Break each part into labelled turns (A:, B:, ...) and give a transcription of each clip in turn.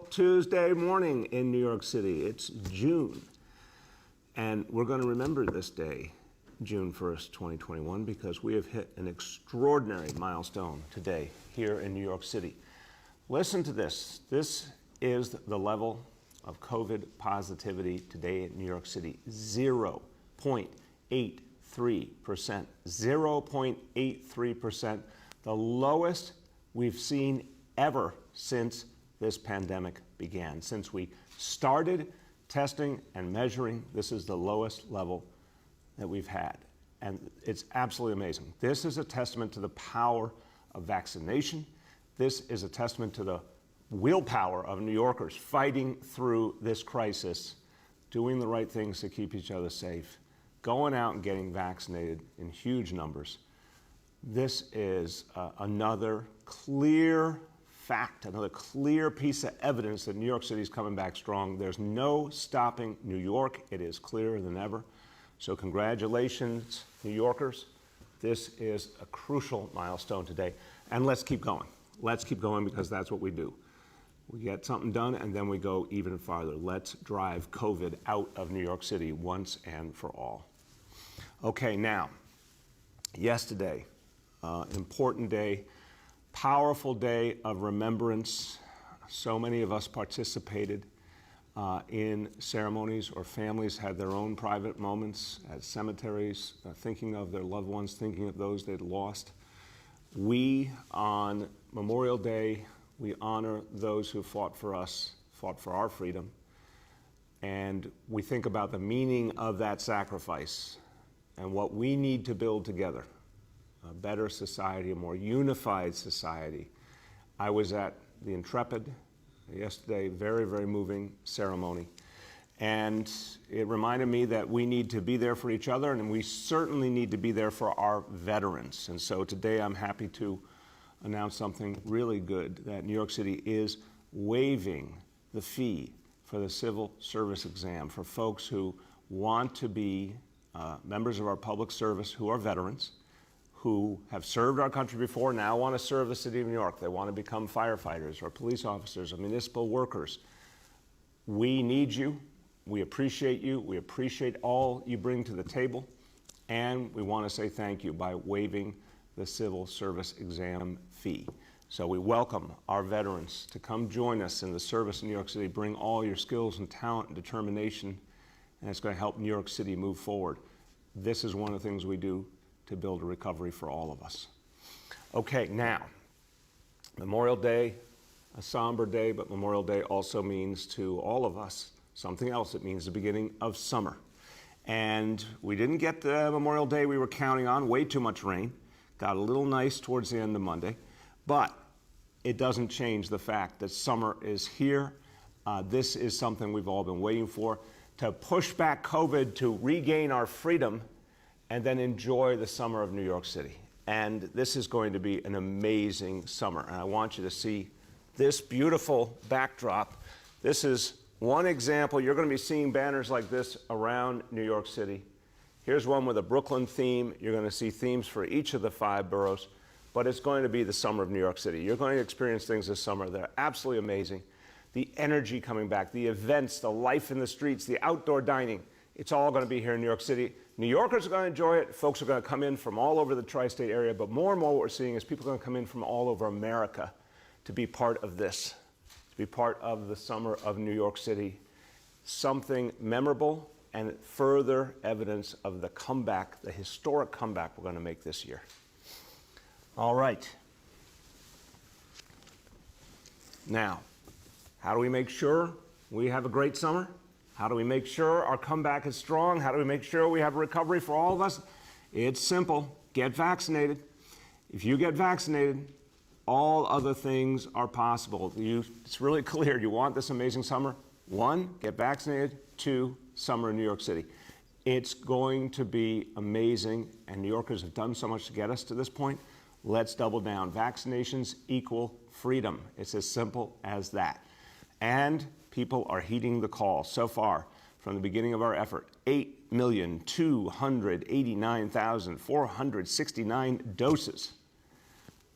A: Tuesday morning in New York City. It's June, and we're going to remember this day, June 1st, 2021, because we have hit an extraordinary milestone today here in New York City. Listen to this. This is the level of COVID positivity today in New York City, 0.83%. 0.83%, the lowest we've seen ever since this pandemic began. Since we started testing and measuring, this is the lowest level that we've had. And it's absolutely amazing. This is a testament to the power of vaccination. This is a testament to the willpower of New Yorkers fighting through this crisis, doing the right things to keep each other safe, going out and getting vaccinated in huge numbers. This is another clear fact, another clear piece of evidence that New York City is coming back strong. There's no stopping New York. It is clearer than ever. So congratulations, New Yorkers. This is a crucial milestone today. And let's keep going. Let's keep going, because that's what we do. We get something done and then we go even farther. Let's drive COVID out of New York City once and for all. Okay, now, yesterday, important day, powerful day of remembrance. So many of us participated in ceremonies, or families had their own private moments at cemeteries, thinking of their loved ones, thinking of those they'd lost. We, on Memorial Day, we honor those who fought for us, fought for our freedom, and we think about the meaning of that sacrifice and what we need to build together. A better society, a more unified society. I was at the Intrepid yesterday, very, very moving ceremony. And it reminded me that we need to be there for each other, and we certainly need to be there for our veterans. And so today I'm happy to announce something really good, that New York City is waiving the fee for the civil service exam for folks who want to be members of our public service who are veterans, who have served our country before, now want to serve the city of New York. They want to become firefighters or police officers or municipal workers. We need you. We appreciate you. We appreciate all you bring to the table. And we want to say thank you by waiving the civil service exam fee. So we welcome our veterans to come join us in the service in New York City. Bring all your skills and talent and determination, and it's going to help New York City move forward. This is one of the things we do to build a recovery for all of us. Okay, now, Memorial Day, a somber day, but Memorial Day also means to all of us something else. It means the beginning of summer. And we didn't get the Memorial Day we were counting on, way too much rain. Got a little nice towards the end of Monday, but it doesn't change the fact that summer is here. This is something we've all been waiting for, to push back COVID, to regain our freedom, and then enjoy the summer of New York City. And this is going to be an amazing summer. And I want you to see this beautiful backdrop. This is one example. You're going to be seeing banners like this around New York City. Here's one with a Brooklyn theme. You're going to see themes for each of the 5 boroughs, but it's going to be the summer of New York City. You're going to experience things this summer that are absolutely amazing. The energy coming back, the events, the life in the streets, the outdoor dining, it's all going to be here in New York City. New Yorkers are going to enjoy it. Folks are going to come in from all over the tri-state area, but more and more what we're seeing is people are going to come in from all over America to be part of this, to be part of the summer of New York City. Something memorable and further evidence of the comeback, the historic comeback we're going to make this year. All right. Now, how do we make sure we have a great summer? How do we make sure our comeback is strong? How do we make sure we have a recovery for all of us? It's simple. Get vaccinated. If you get vaccinated, all other things are possible. It's really clear. You want this amazing summer? 1, get vaccinated. 2, summer in New York City. It's going to be amazing, and New Yorkers have done so much to get us to this point. Let's double down. Vaccinations equal freedom. It's as simple as that. And people are heeding the call. So far, from the beginning of our effort, 8,289,469 doses.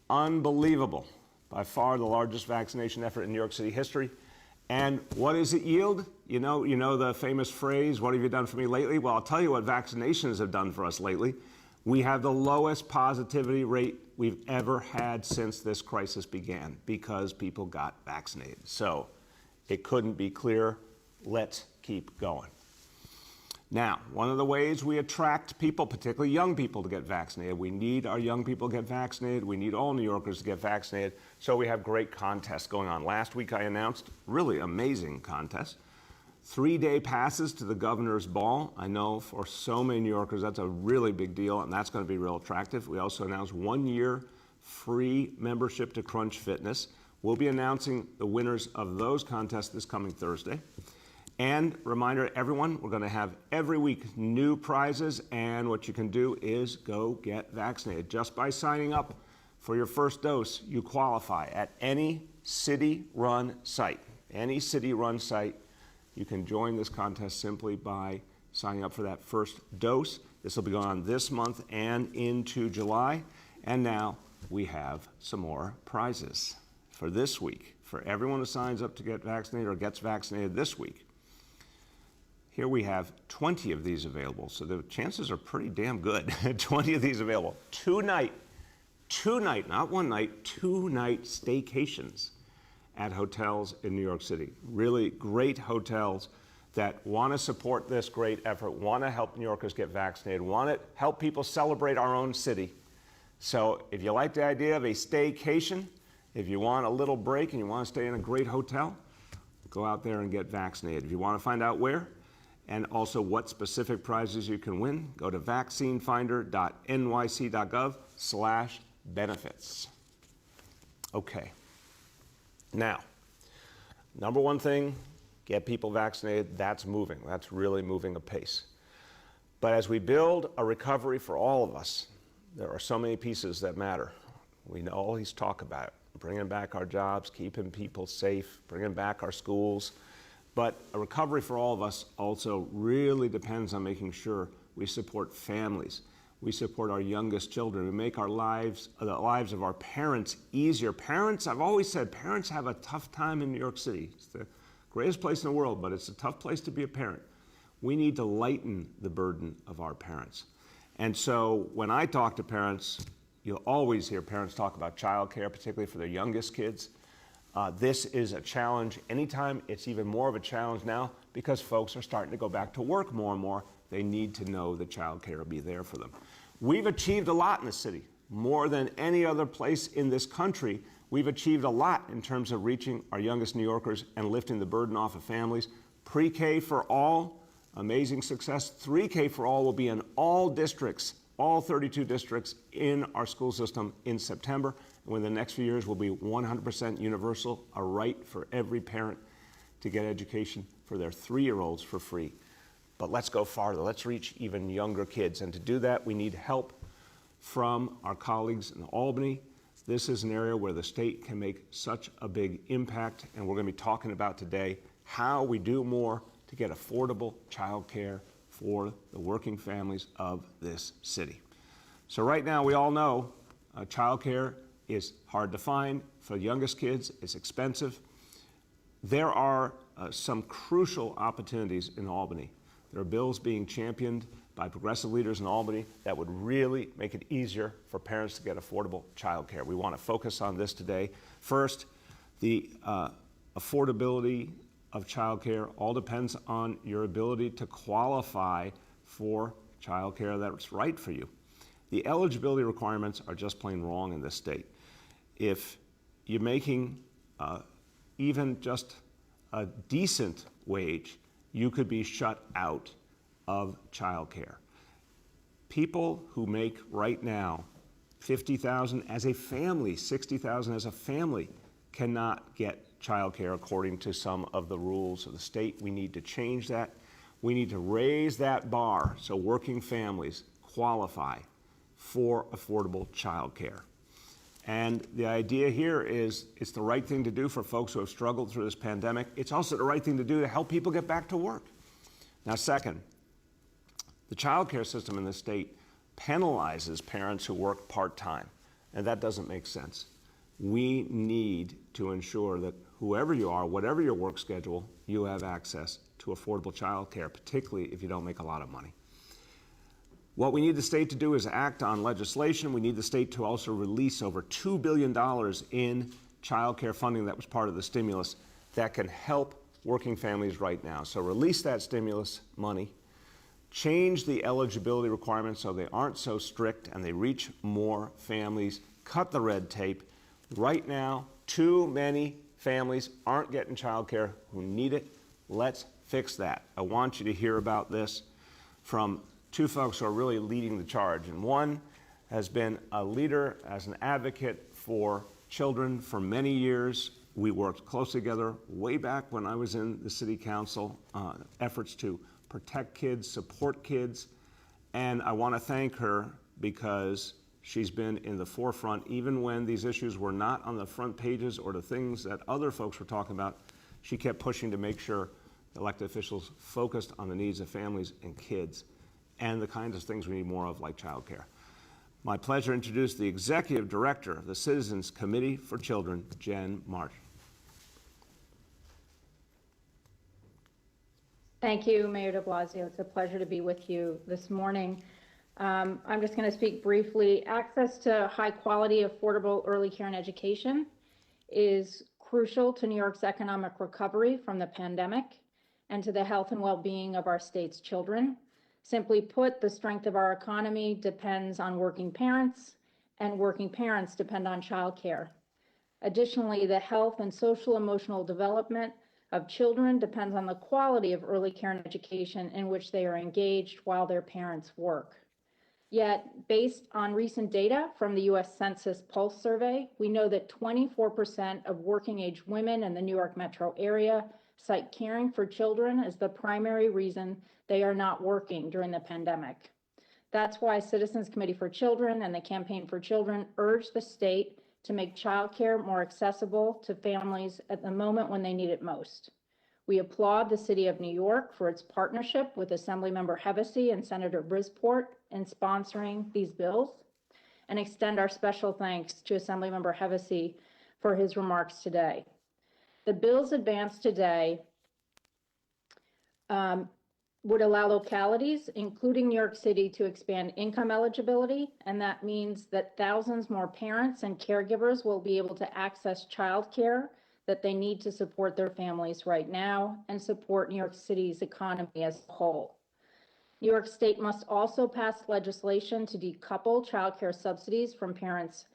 A: Unbelievable. By far the largest vaccination effort in New York City history. And what does it yield? You know the famous phrase, what have you done for me lately? Well, I'll tell you what vaccinations have done for us lately. We have the lowest positivity rate we've ever had since this crisis began because people got vaccinated. So it couldn't be clearer. Let's keep going. Now, one of the ways we attract people, particularly young people, to get vaccinated, we need our young people to get vaccinated. We need all New Yorkers to get vaccinated. So we have great contests going on. Last week I announced really amazing contest. 3-day passes to the governor's ball. I know for so many New Yorkers that's a really big deal, and that's going to be real attractive. We also announced 1-year free membership to Crunch Fitness. We'll be announcing the winners of those contests this coming Thursday. And reminder to everyone, we're going to have every week new prizes, and what you can do is go get vaccinated. Just by signing up for your first dose, you qualify at any city-run site. Any city-run site, you can join this contest simply by signing up for that first dose. This will be going on this month and into July. And now we have some more prizes for this week. For everyone who signs up to get vaccinated or gets vaccinated this week, here we have 20 of these available, so the chances are pretty damn good. 20 of these available. Two-night, not one night, 2-night staycations at hotels in New York City. Really great hotels that want to support this great effort, want to help New Yorkers get vaccinated, want to help people celebrate our own city. So if you like the idea of a staycation, if you want a little break and you want to stay in a great hotel, go out there and get vaccinated. If you want to find out where, and also what specific prizes you can win, go to vaccinefinder.nyc.gov/benefits. Okay. Now, number one thing, get people vaccinated. That's moving. That's really moving apace. But as we build a recovery for all of us, there are so many pieces that matter. We always talk about it. Bringing back our jobs, keeping people safe, bringing back our schools. But a recovery for all of us also really depends on making sure we support families. We support our youngest children. We make our lives, the lives of our parents easier. Parents, I've always said, parents have a tough time in New York City. It's the greatest place in the world, but it's a tough place to be a parent. We need to lighten the burden of our parents. And so when I talk to parents, you'll always hear parents talk about childcare, particularly for their youngest kids. This is a challenge anytime. It's even more of a challenge now because folks are starting to go back to work more and more. They need to know that childcare will be there for them. We've achieved a lot in the city, more than any other place in this country. We've achieved a lot in terms of reaching our youngest New Yorkers and lifting the burden off of families. Pre-K for all, amazing success. 3K for all will be in all districts, all 32 districts in our school system in September. And in the next few years will be 100% universal, a right for every parent to get education for their 3-year-olds for free. But let's go farther. Let's reach even younger kids. And to do that, we need help from our colleagues in Albany. This is an area where the state can make such a big impact. And we're going to be talking about today how we do more to get affordable childcare for the working families of this city. So right now, we all know childcare is hard to find. For the youngest kids, it's expensive. There are some crucial opportunities in Albany. There are bills being championed by progressive leaders in Albany that would really make it easier for parents to get affordable childcare. We want to focus on this today. First, the affordability of childcare all depends on your ability to qualify for childcare that's right for you. The eligibility requirements are just plain wrong in this state. If you're making even just a decent wage, you could be shut out of childcare. People who make right now $50,000 as a family, $60,000 as a family, cannot get childcare according to some of the rules of the state. We need to change that. We need to raise that bar so working families qualify for affordable childcare. And the idea here is it's the right thing to do for folks who have struggled through this pandemic. It's also the right thing to do to help people get back to work. Now, second, the child care system in this state penalizes parents who work part-time, and that doesn't make sense. We need to ensure that whoever you are, whatever your work schedule, you have access to affordable child care, particularly if you don't make a lot of money. What we need the state to do is act on legislation. We need the state to also release over $2 billion in child care funding that was part of the stimulus that can help working families right now. So release that stimulus money, change the eligibility requirements so they aren't so strict and they reach more families, cut the red tape. Right now, too many families aren't getting child care who need it. Let's fix that. I want you to hear about this from two folks who are really leading the charge. And one has been a leader as an advocate for children for many years. We worked closely together way back when I was in the city council, efforts to protect kids, support kids. And I want to thank her because she's been in the forefront, even when these issues were not on the front pages or the things that other folks were talking about. She kept pushing to make sure elected officials focused on the needs of families and kids and the kinds of things we need more of, like child care. My pleasure to introduce the Executive Director of the Citizens Committee for Children, Jen Marsh.
B: Thank you, Mayor de Blasio. It's a pleasure to be with you this morning. I'm just going to speak briefly. Access to high quality, affordable early care and education is crucial to New York's economic recovery from the pandemic and to the health and well-being of our state's children. Simply put, the strength of our economy depends on working parents, and working parents depend on childcare. Additionally, the health and social emotional development of children depends on the quality of early care and education in which they are engaged while their parents work. Yet, based on recent data from the U.S. Census Pulse Survey, we know that 24% of working-age women in the New York metro area cite caring for children as the primary reason they are not working during the pandemic. That's why Citizens Committee for Children and the Campaign for Children urge the state to make childcare more accessible to families at the moment when they need it most. We applaud the City of New York for its partnership with Assemblymember Hevesy and Senator Brisport in sponsoring these bills, and extend our special thanks to Assemblymember Hevesy for his remarks today. The bills advanced today would allow localities, including New York City, to expand income eligibility, and that means that thousands more parents and caregivers will be able to access childcare that they need to support their families right now and support New York City's economy as a whole. New York State must also pass legislation to decouple childcare subsidies from parents'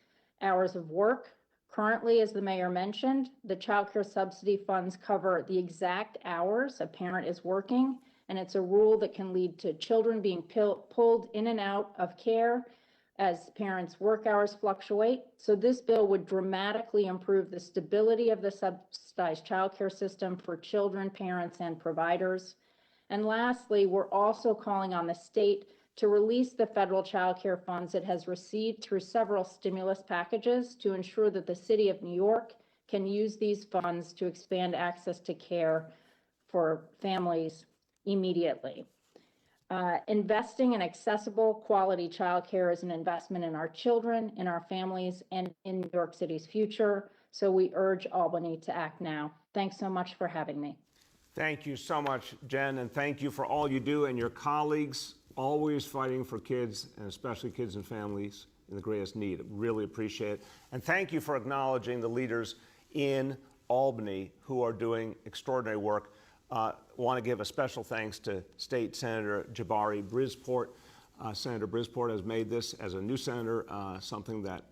B: hours of work. Currently, as the mayor mentioned, the childcare subsidy funds cover the exact hours a parent is working, and it's a rule that can lead to children being pulled in and out of care as parents' work hours fluctuate. So this bill would dramatically improve the stability of the subsidized childcare system for children, parents, and providers. And lastly, we're also calling on the state to release the federal childcare funds it has received through several stimulus packages to ensure that the City of New York can use these funds to expand access to care for families immediately. Investing in accessible, quality childcare is an investment in our children, in our families, and in New York City's future. So we urge Albany to act now. Thanks so much for having me.
A: Thank you so much, Jen, and thank you for all you do and your colleagues, always fighting for kids, and especially kids and families in the greatest need. Really appreciate it. And thank you for acknowledging the leaders in Albany who are doing extraordinary work. Want to give a special thanks to State Senator Jabari Brisport. Senator Brisport has made this, as a new senator, something that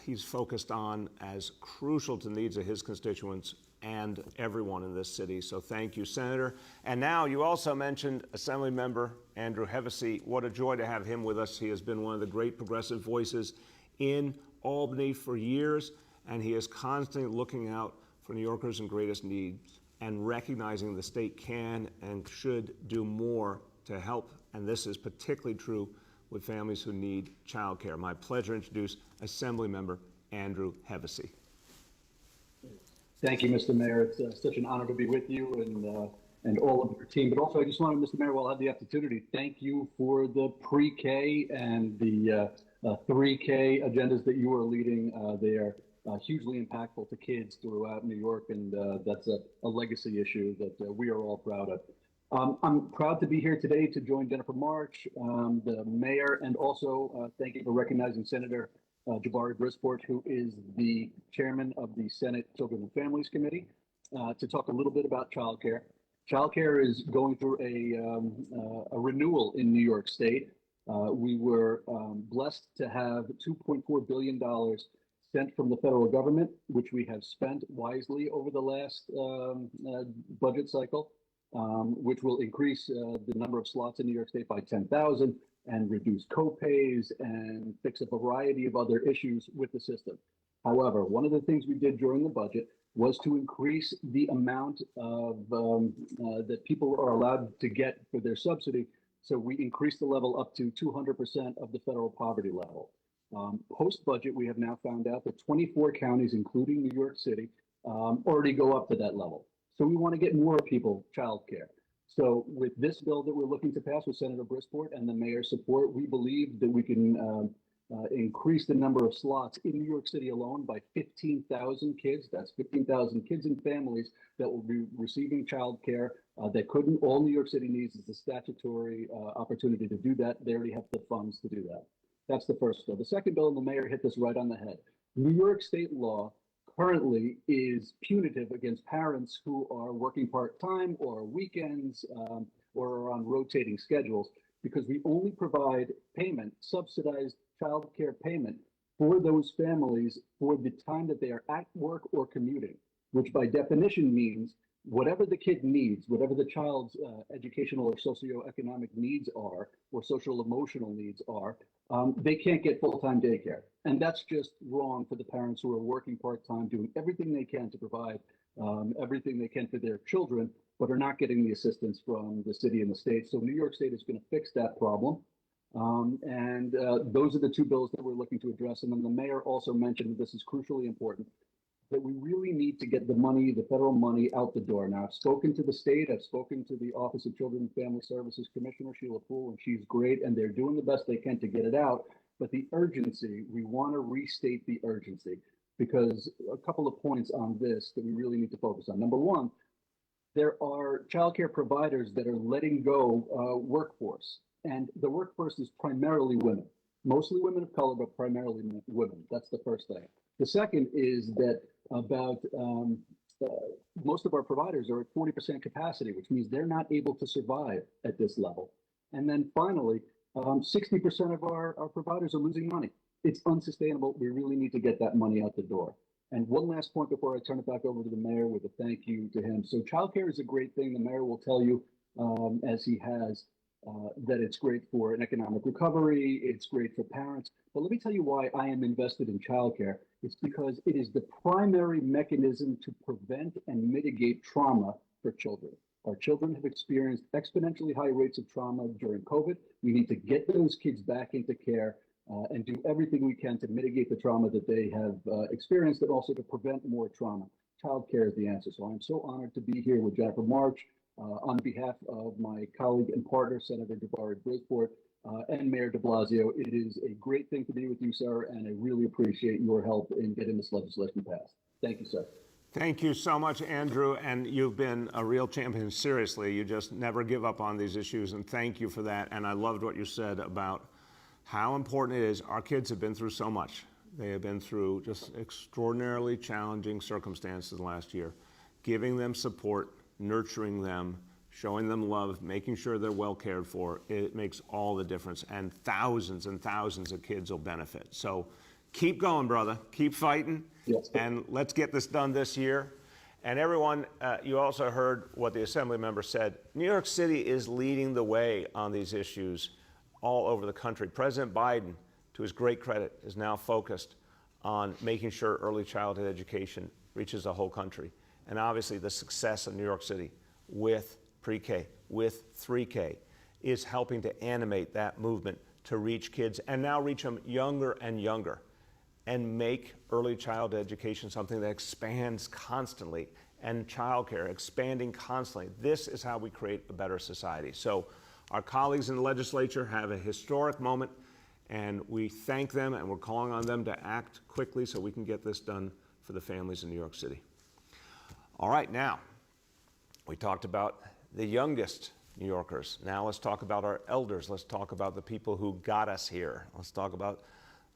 A: he's focused on as crucial to the needs of his constituents and everyone in this city. So thank you, Senator. And now you also mentioned Assemblymember Andrew Hevesy. What a joy to have him with us. He has been one of the great progressive voices in Albany for years, and he is constantly looking out for New Yorkers in greatest need and recognizing the state can and should do more to help. And this is particularly true with families who need child care. My pleasure to introduce Assemblymember Andrew Hevesy.
C: Thank you, Mr. Mayor. It's such an honor to be with you and all of your team. But also, I just wanted, Mr. Mayor, while I have the opportunity, thank you for the pre-K and the 3K agendas that you are leading. They are hugely impactful to kids throughout New York, and that's a legacy issue that we are all proud of. I'm proud to be here today to join Jennifer March, the mayor, and also thank you for recognizing Senator Jabari Brisport, who is the chairman of the Senate Children and Families Committee, to talk a little bit about childcare. Childcare is going through a renewal in New York State. We were blessed to have $2.4 billion sent from the federal government, which we have spent wisely over the last budget cycle, which will increase the number of slots in New York State by 10,000 and reduce co-pays and fix a variety of other issues with the system. However, one of the things we did during the budget was to increase the amount of that people are allowed to get for their subsidy. So we increased the level up to 200% of the federal poverty level. Post-budget, we have now found out that 24 counties, including New York City, already go up to that level. So we want to get more people childcare. So with this bill that we're looking to pass with Senator Brisport and the mayor's support, we believe that we can increase the number of slots in New York City alone by 15,000 kids. That's 15,000 kids and families that will be receiving childcare that couldn't. All New York City needs is a statutory opportunity to do that. They already have the funds to do that. That's the first bill. The second bill, and the mayor hit this right on the head. New York State law currently is punitive against parents who are working part-time or weekends or are on rotating schedules, because we only provide payment, subsidized child care payment for those families for the time that they are at work or commuting, which by definition means whatever the kid needs, whatever the child's educational or socioeconomic needs are, or social emotional needs are, they can't get full-time daycare. And that's just wrong for the parents who are working part-time, doing everything they can to provide everything they can for their children, but are not getting the assistance from the city and the state. So New York State is going to fix that problem. Those are the two bills that we're looking to address. And then the mayor also mentioned, this is crucially important, that we really need to get the money, the federal money, out the door. Now, I've spoken to the state, I've spoken to the Office of Children and Family Services Commissioner, Sheila Poole, and she's great, and they're doing the best they can to get it out. But the urgency, we want to restate the urgency, because a couple of points on this that we really need to focus on. Number one, there are childcare providers that are letting go workforce, and the workforce is primarily women, mostly women of color, but primarily women. That's the first thing. The second is that about most of our providers are at 40% capacity, which means they're not able to survive at this level. And then finally, 60% of our providers are losing money. It's unsustainable. We really need to get that money out the door. And one last point before I turn it back over to the mayor with a thank you to him. So childcare is a great thing. The mayor will tell you, as he has, that it's great for an economic recovery. It's great for parents. But let me tell you why I am invested in childcare. It's because it is the primary mechanism to prevent and mitigate trauma for children. Our children have experienced exponentially high rates of trauma during COVID. We need to get those kids back into care and do everything we can to mitigate the trauma that they have experienced, and also to prevent more trauma. Childcare is the answer. So I'm so honored to be here with Jennifer March on behalf of my colleague and partner, Senator Jabari Brisport, and Mayor de Blasio. It is a great thing to be with you, sir, and I really appreciate your help in getting this legislation passed. Thank you, sir.
A: Thank you so much, Andrew, and you've been a real champion. Seriously, you just never give up on these issues, and thank you for that. And I loved what you said about how important it is. Our kids have been through so much. They have been through just extraordinarily challenging circumstances last year. Giving them support, nurturing them, showing them love, making sure they're well cared for, it makes all the difference. And thousands of kids will benefit. So keep going, brother. Keep fighting.
C: Yes.
A: And let's get this done this year. And everyone, you also heard what the Assembly member said. New York City is leading the way on these issues all over the country. President Biden, to his great credit, is now focused on making sure early childhood education reaches the whole country. And obviously the success of New York City with pre-K, with 3K, is helping to animate that movement to reach kids and now reach them younger and younger, and make early childhood education something that expands constantly, and childcare expanding constantly. This is how we create a better society. So our colleagues in the legislature have a historic moment, And we thank them, and we're calling on them to act quickly so we can get this done for the families in New York City. All right, now, we talked about the youngest New Yorkers. Now let's talk about our elders. Let's talk about the people who got us here. Let's talk about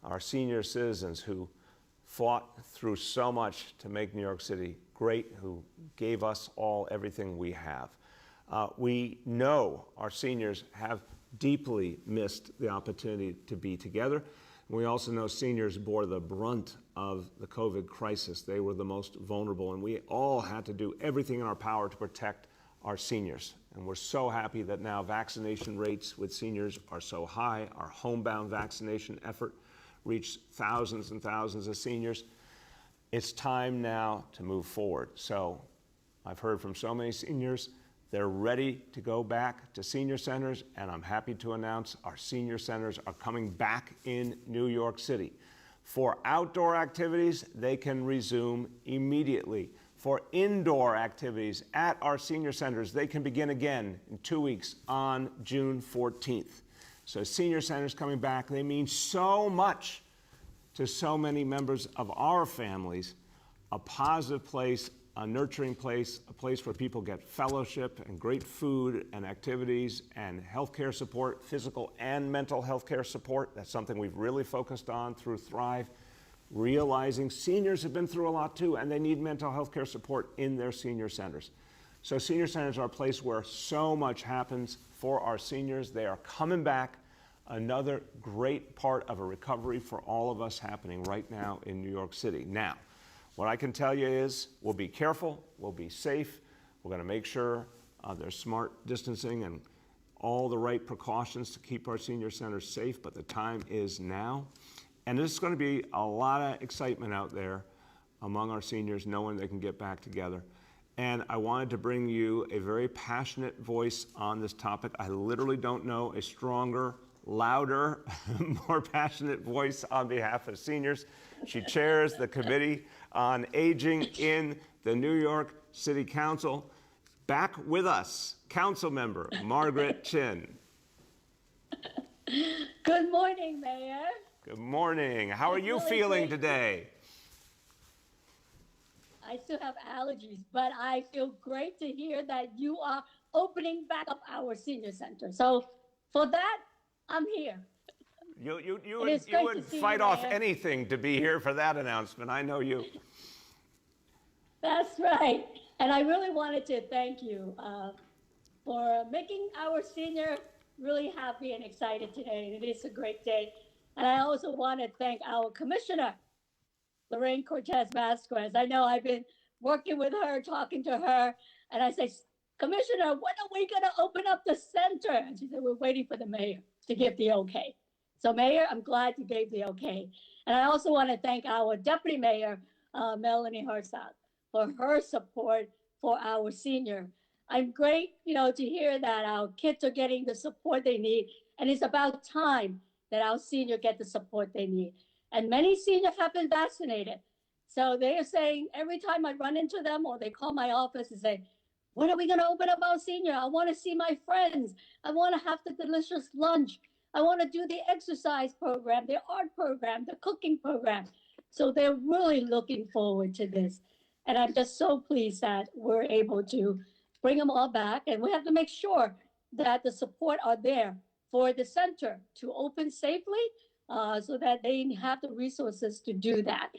A: our senior citizens who fought through so much to make New York City great, who gave us all everything we have. We know our seniors have deeply missed the opportunity to be together. We also know seniors bore the brunt of the COVID crisis. They were the most vulnerable, and we all had to do everything in our power to protect our seniors. And we're so happy that now vaccination rates with seniors are so high. Our homebound vaccination effort reached thousands and thousands of seniors. It's time now to move forward. So I've heard from so many seniors, they're ready to go back to senior centers, and I'm happy to announce our senior centers are coming back in New York City. For outdoor activities, they can resume immediately. For indoor activities at our senior centers, they can begin again in 2 weeks on June 14th. So senior centers coming back, they mean so much to so many members of our families. A positive place, a nurturing place, a place where people get fellowship and great food and activities and healthcare support, physical and mental healthcare support. That's something we've really focused on through Thrive, realizing seniors have been through a lot too, and they need mental health care support in their senior centers. So senior centers are a place where so much happens for our seniors. They are coming back. Another great part of a recovery for all of us happening right now in New York City. Now, what I can tell you is we'll be careful, we'll be safe, we're going to make sure there's smart distancing and all the right precautions to keep our senior centers safe, but the time is now. And there's going to be a lot of excitement out there among our seniors knowing they can get back together. And I wanted to bring you a very passionate voice on this topic. I literally don't know a stronger, louder, more passionate voice on behalf of seniors. She chairs the Committee on Aging in the New York City Council. Back with us, Council Member Margaret Chin.
D: Good morning, Mayor.
A: Good morning. How are you feeling today?
D: I still have allergies, but I feel great to hear that you are opening back up our senior center. So for that, I'm here.
A: You would fight off anything to be here for that announcement. I know you.
D: That's right. And I really wanted to thank you for making our senior really happy and excited today. It is a great day. And I also want to thank our commissioner, Lorraine Cortez Vasquez. I know I've been working with her, talking to her, and I say, Commissioner, when are we going to open up the center? And she said, we're waiting for the mayor to give the okay. So Mayor, I'm glad you gave the okay. And I also want to thank our Deputy Mayor, Melanie Herzog, for her support for our senior. I'm great, to hear that our kids are getting the support they need. And it's about time that our senior get the support they need. And many seniors have been vaccinated. So they are saying every time I run into them or they call my office and say, when are we going to open up our senior? I want to see my friends. I want to have the delicious lunch. I want to do the exercise program, the art program, the cooking program. So they're really looking forward to this. And I'm just so pleased that we're able to bring them all back. And we have to make sure that the support are there for the center to open safely so that they have the resources to do that.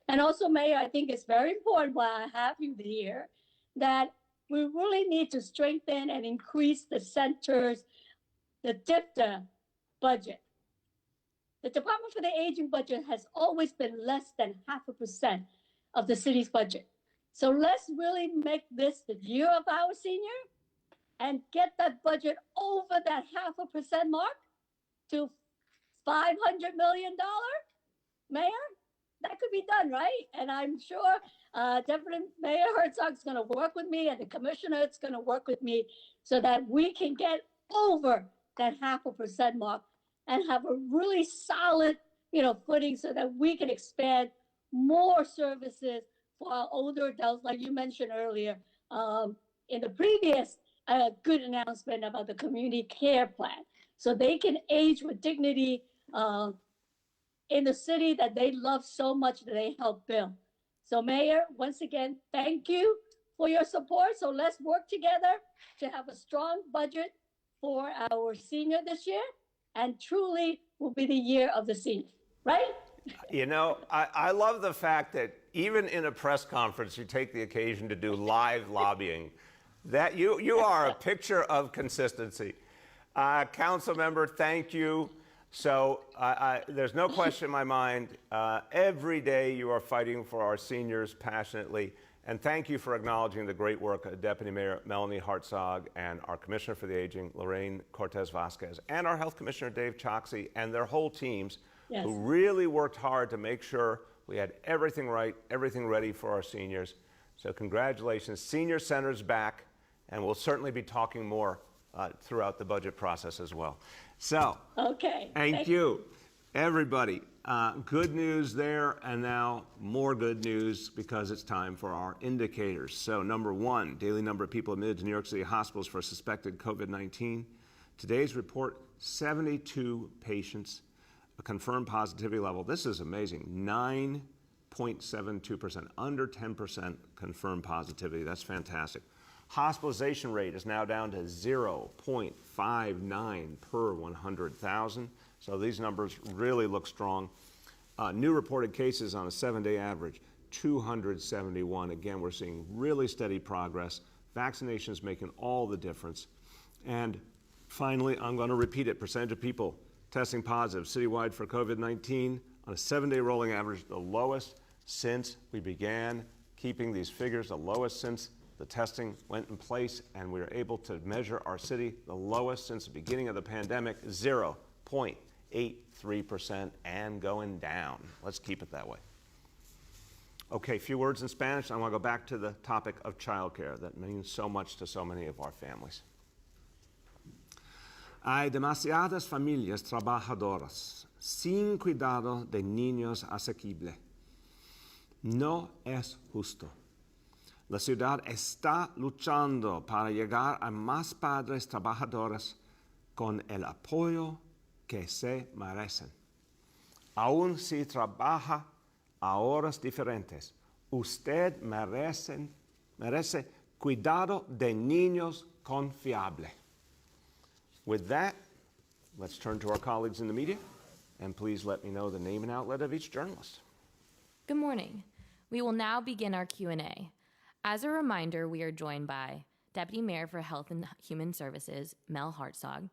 D: And also, Mayor, I think it's very important while I have you here that we really need to strengthen and increase the center's, the DIPTA budget. The Department for the Aging budget has always been less than 0.5% of the city's budget. So let's really make this the year of our senior and get that budget over that 0.5% mark to $500 million, Mayor. That could be done, right? And I'm sure Deputy Mayor Herzog's going to work with me and the commissioner is going to work with me so that we can get over that 0.5% mark and have a really solid, footing so that we can expand more services for our older adults, like you mentioned earlier in the previous good announcement about the community care plan. So they can age with dignity uh, in the city that they love so much that they helped build. So, Mayor, once again, thank you for your support. So let's work together to have a strong budget for our senior this year, and truly will be the year of the senior, right?
A: You know, I love the fact that even in a press conference, you take the occasion to do live lobbying. That you are a picture of consistency. Council member, thank you. So there's no question in my mind. Every day you are fighting for our seniors passionately. And thank you for acknowledging the great work of Deputy Mayor Melanie Hartzog and our Commissioner for the Aging, Lorraine Cortez Vasquez, and our Health Commissioner, Dave Choksi, and their whole teams who really worked hard to make sure we had everything right, everything ready for our seniors. So congratulations. Senior Center's back, and we'll certainly be talking more throughout the budget process as well. So,
D: okay.
A: Thank you, everybody. Good news there, and now more good news because it's time for our indicators. So, number one, daily number of people admitted to New York City hospitals for suspected COVID-19. Today's report, 72 patients, a confirmed positivity level. This is amazing, 9.72%, under 10% confirmed positivity. That's fantastic. Hospitalization rate is now down to 0.59 per 100,000. So these numbers really look strong. New reported cases on a 7-day average, 271. Again, we're seeing really steady progress. Vaccination is making all the difference. And finally, I'm going to repeat it, percentage of people testing positive citywide for COVID-19 on a 7-day rolling average, the lowest since we began keeping these figures, the lowest since the testing went in place, and we were able to measure our city, the lowest since the beginning of the pandemic, 0.83%, and going down. Let's keep it that way. Okay, a few words in Spanish. I want to go back to the topic of childcare that means so much to so many of our families. Hay demasiadas familias trabajadoras sin cuidado de niños asequible. No es justo. La ciudad está luchando para llegar a más padres trabajadores con el apoyo que se merecen. Aun si trabaja a horas diferentes, usted merece cuidado de niños confiable. With that, let's turn to our colleagues in the media, and please let me know the name and outlet of each journalist.
E: Good morning. We will now begin our Q&A. As a reminder, we are joined by Deputy Mayor for Health and Human Services, Mel Hartzog,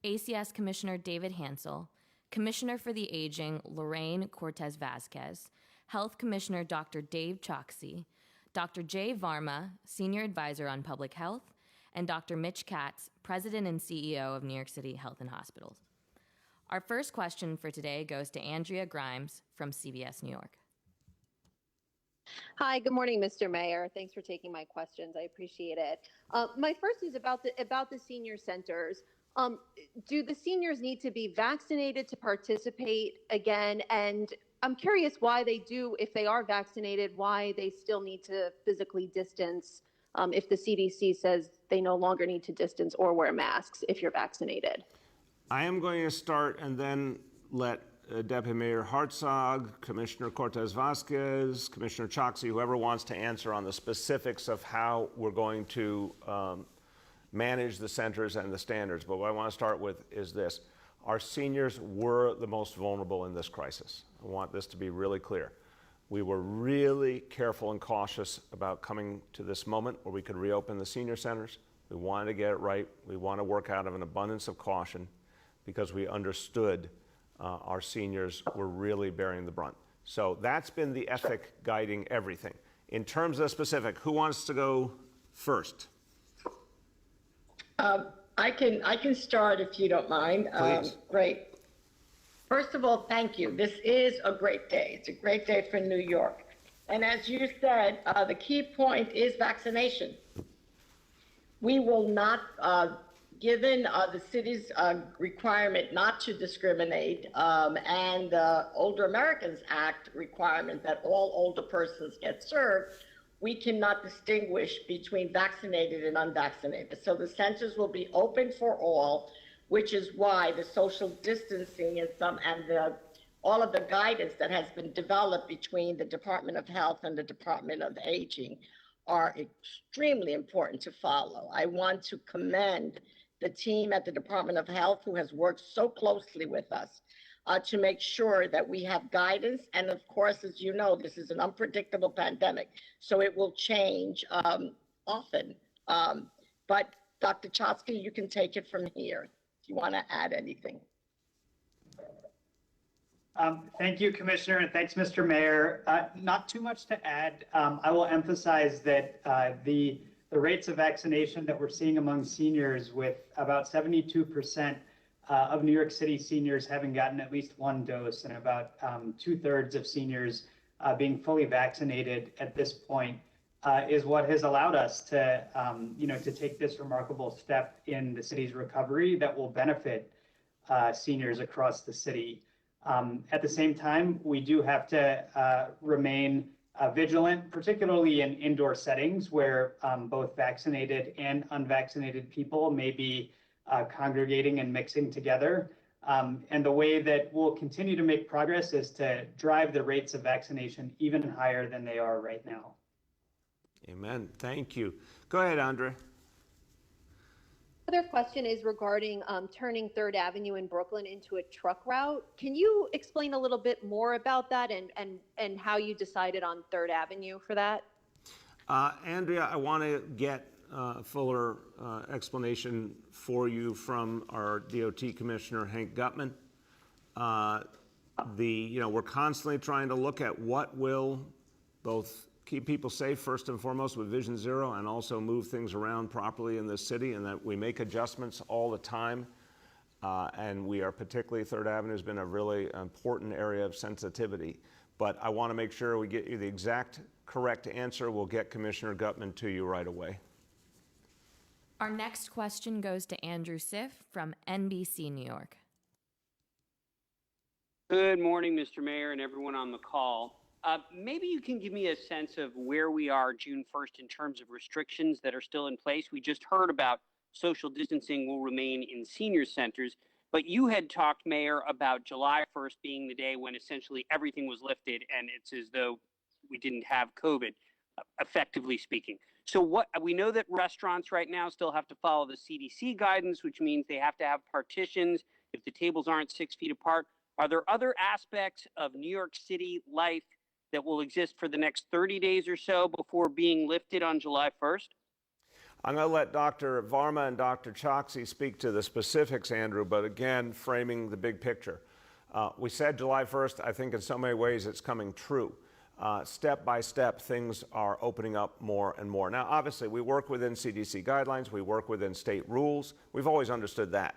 E: ACS Commissioner David Hansel, Commissioner for the Aging, Lorraine Cortez Vasquez, Health Commissioner Dr. Dave Choksi, Dr. Jay Varma, Senior Advisor on Public Health, and Dr. Mitch Katz, President and CEO of New York City Health and Hospitals. Our first question for today goes to Andrea Grimes from CBS New York.
F: Hi, good morning, Mr. Mayor. Thanks for taking my questions. I appreciate it. My first is about the senior centers. Do the seniors need to be vaccinated to participate again? And I'm curious why they do, if they are vaccinated, why they still need to physically distance if the CDC says they no longer need to distance or wear masks if you're vaccinated.
A: I am going to start and then let Deputy Mayor Hartzog, Commissioner Cortez Vasquez, Commissioner Choksi, whoever wants to answer on the specifics of how we're going to manage the centers and the standards. But what I want to start with is this. Our seniors were the most vulnerable in this crisis. I want this to be really clear. We were really careful and cautious about coming to this moment where we could reopen the senior centers. We wanted to get it right. We want to work out of an abundance of caution because we understood our seniors were really bearing the brunt. So that's been the ethic guiding everything. In terms of the specific, who wants to go first?
G: I can start if you don't mind.
A: Please.
G: Great. First of all, thank you. This is a great day. It's a great day for New York. And as you said, the key point is vaccination. We will not, given the city's requirement not to discriminate and the Older Americans Act requirement that all older persons get served, we cannot distinguish between vaccinated and unvaccinated. So the centers will be open for all. which is why the social distancing and all of the guidance that has been developed between the Department of Health and the Department of Aging are extremely important to follow. I want to commend the team at the Department of Health who has worked so closely with us to make sure that we have guidance. And of course, as you know, this is an unpredictable pandemic, so it will change often. But Dr. Chotsky, you can take it from here if you want to add anything.
H: Thank you, Commissioner, and thanks, Mr. Mayor. Not too much to add. I will emphasize that the rates of vaccination that we're seeing among seniors, with about 72% of New York City seniors having gotten at least one dose, and about 2/3 of seniors being fully vaccinated at this point, is what has allowed us to, to take this remarkable step in the city's recovery that will benefit seniors across the city. At the same time, we do have to remain vigilant, particularly in indoor settings where both vaccinated and unvaccinated people may be congregating and mixing together. And the way that we'll continue to make progress is to drive the rates of vaccination even higher than they are right now.
A: Amen. Thank you. Go ahead, Andre.
F: Other question is regarding turning 3rd Avenue in Brooklyn into a truck route. Can you explain a little bit more about that and how you decided on 3rd Avenue for that?
A: Andrea, I want to get a fuller explanation for you from our DOT Commissioner, Hank Gutman. We're constantly trying to look at what will both keep people safe first and foremost with Vision Zero, and also move things around properly in this city, and that we make adjustments all the time. And we are particularly, 3rd Avenue has been a really important area of sensitivity. But I want to make sure we get you the exact correct answer. We'll get Commissioner Gutman to you right away.
E: Our next question goes to Andrew Siff from NBC New York.
I: Good morning, Mr. Mayor and everyone on the call. Maybe you can give me a sense of where we are June 1st in terms of restrictions that are still in place. We just heard about social distancing will remain in senior centers, but you had talked, Mayor, about July 1st being the day when essentially everything was lifted and it's as though we didn't have COVID, effectively speaking. So we know that restaurants right now still have to follow the CDC guidance, which means they have to have partitions if the tables aren't 6 feet apart. Are there other aspects of New York City life that will exist for the next 30 days or so before being lifted on July 1st?
A: I'm going to let Dr. Varma and Dr. Choksi speak to the specifics, Andrew, but again, framing the big picture. We said July 1st. I think in so many ways it's coming true. Step by step, things are opening up more and more. Now, obviously, we work within CDC guidelines. We work within state rules. We've always understood that.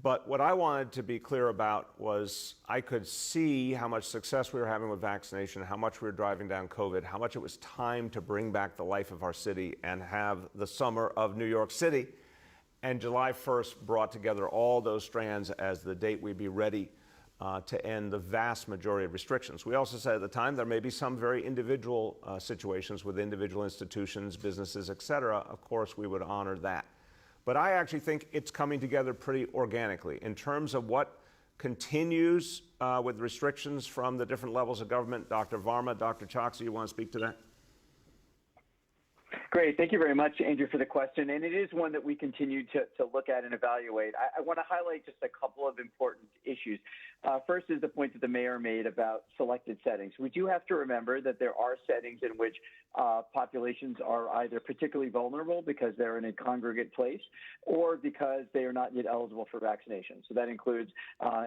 A: But what I wanted to be clear about was I could see how much success we were having with vaccination, how much we were driving down COVID, how much it was time to bring back the life of our city and have the summer of New York City. And July 1st brought together all those strands as the date we'd be ready to end the vast majority of restrictions. We also said at the time there may be some very individual situations with individual institutions, businesses, et cetera. Of course, we would honor that. But I actually think it's coming together pretty organically. In terms of what continues with restrictions from the different levels of government, Dr. Varma, Dr. Choksi, you want to speak to that?
J: Great. Thank you very much, Andrew, for the question. And it is one that we continue to look at and evaluate. I want to highlight just a couple of important issues. First is the point that the mayor made about selected settings. We do have to remember that there are settings in which populations are either particularly vulnerable because they're in a congregate place or because they are not yet eligible for vaccination. So that includes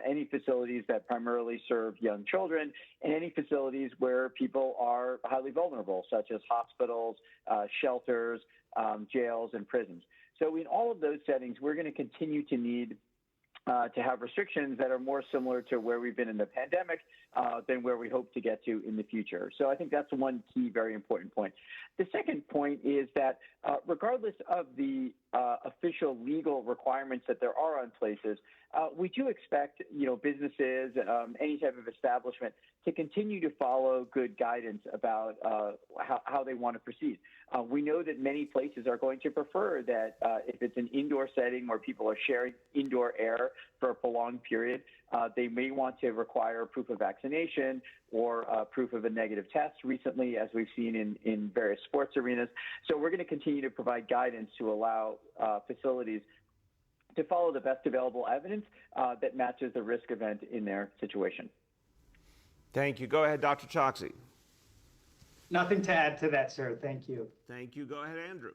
J: any facilities that primarily serve young children and any facilities where people are highly vulnerable, such as hospitals, shelters, jails, and prisons. So in all of those settings, we're going to continue to need to have restrictions that are more similar to where we've been in the pandemic than where we hope to get to in the future. So I think that's one key, very important point. The second point is that regardless of the official legal requirements that there are on places, we do expect, businesses, any type of establishment to continue to follow good guidance about how they want to proceed. We know that many places are going to prefer that if it's an indoor setting where people are sharing indoor air for a prolonged period, they may want to require proof of vaccination or proof of a negative test recently, as we've seen in various sports arenas. So we're going to continue to provide guidance to allow facilities to follow the best available evidence that matches the risk event in their situation.
A: Thank you. Go ahead, Dr. Choksi.
H: Nothing to add to that, sir. Thank you.
A: Thank you. Go ahead, Andrew.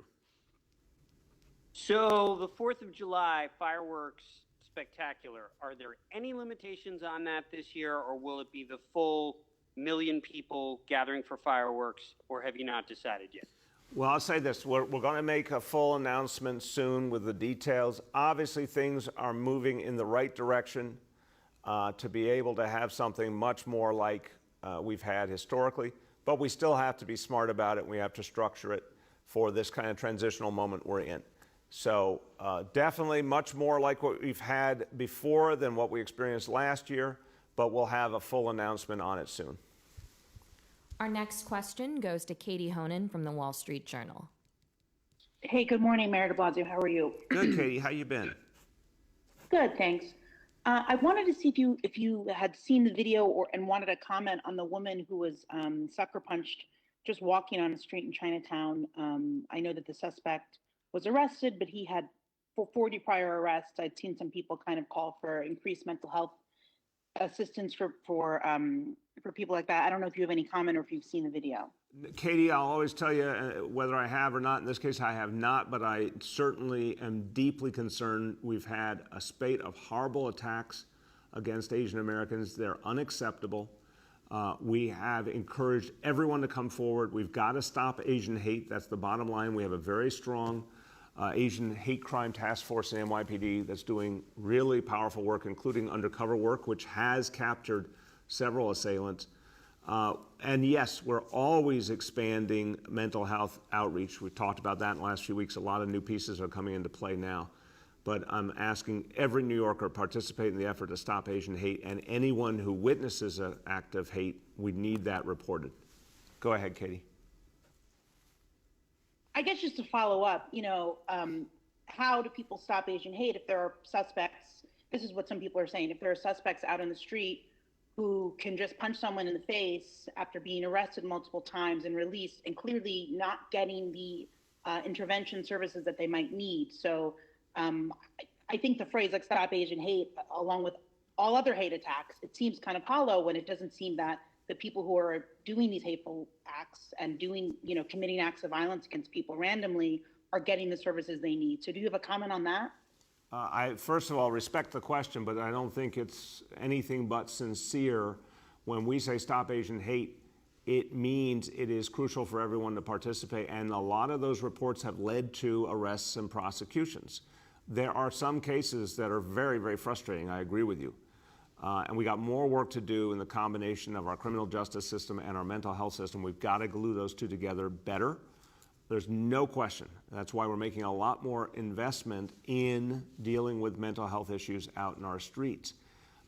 I: So the 4th of July fireworks spectacular. Are there any limitations on that this year, or will it be the full million people gathering for fireworks, or have you not decided yet?
A: Well, I'll say this. We're going to make a full announcement soon with the details. Obviously, things are moving in the right direction to be able to have something much more like we've had historically, but we still have to be smart about it. We have to structure it for this kind of transitional moment we're in. So definitely much more like what we've had before than what we experienced last year, but we'll have a full announcement on it soon.
E: Our next question goes to Katie Honan from the Wall Street Journal.
K: Hey, good morning, Mayor de Blasio. How are you?
A: Good, Katie. How you been?
K: Good, thanks. I wanted to see if you had seen the video and wanted to comment on the woman who was sucker punched just walking on a street in Chinatown. I know that the suspect was arrested, but he had 40 prior arrests. I'd seen some people kind of call for increased mental health assistance for people like that. I don't know if you have any comment or if you've seen the video.
A: Katie, I'll always tell you whether I have or not. In this case, I have not, but I certainly am deeply concerned. We've had a spate of horrible attacks against Asian Americans. They're unacceptable. We have encouraged everyone to come forward. We've got to stop Asian hate. That's the bottom line. We have a very strong Asian hate crime task force in NYPD that's doing really powerful work, including undercover work, which has captured several assailants. And yes, we're always expanding mental health outreach. We've talked about that in the last few weeks. A lot of new pieces are coming into play now. But I'm asking every New Yorker to participate in the effort to stop Asian hate, and anyone who witnesses an act of hate, we need that reported. Go ahead, Katie.
K: I guess just to follow up, how do people stop Asian hate if there are suspects? This is what some people are saying. If there are suspects out in the street who can just punch someone in the face after being arrested multiple times and released and clearly not getting the intervention services that they might need. So I think the phrase like stop Asian hate, along with all other hate attacks, it seems kind of hollow when it doesn't seem that the people who are doing these hateful acts and committing acts of violence against people randomly are getting the services they need. So do you have a comment on that?
A: I, first of all, respect the question, but I don't think it's anything but sincere. When we say stop Asian hate, it means it is crucial for everyone to participate, and a lot of those reports have led to arrests and prosecutions. There are some cases that are very, very frustrating. I agree with you. And we got more work to do in the combination of our criminal justice system and our mental health system. We've got to glue those two together better. There's no question. That's why we're making a lot more investment in dealing with mental health issues out in our streets.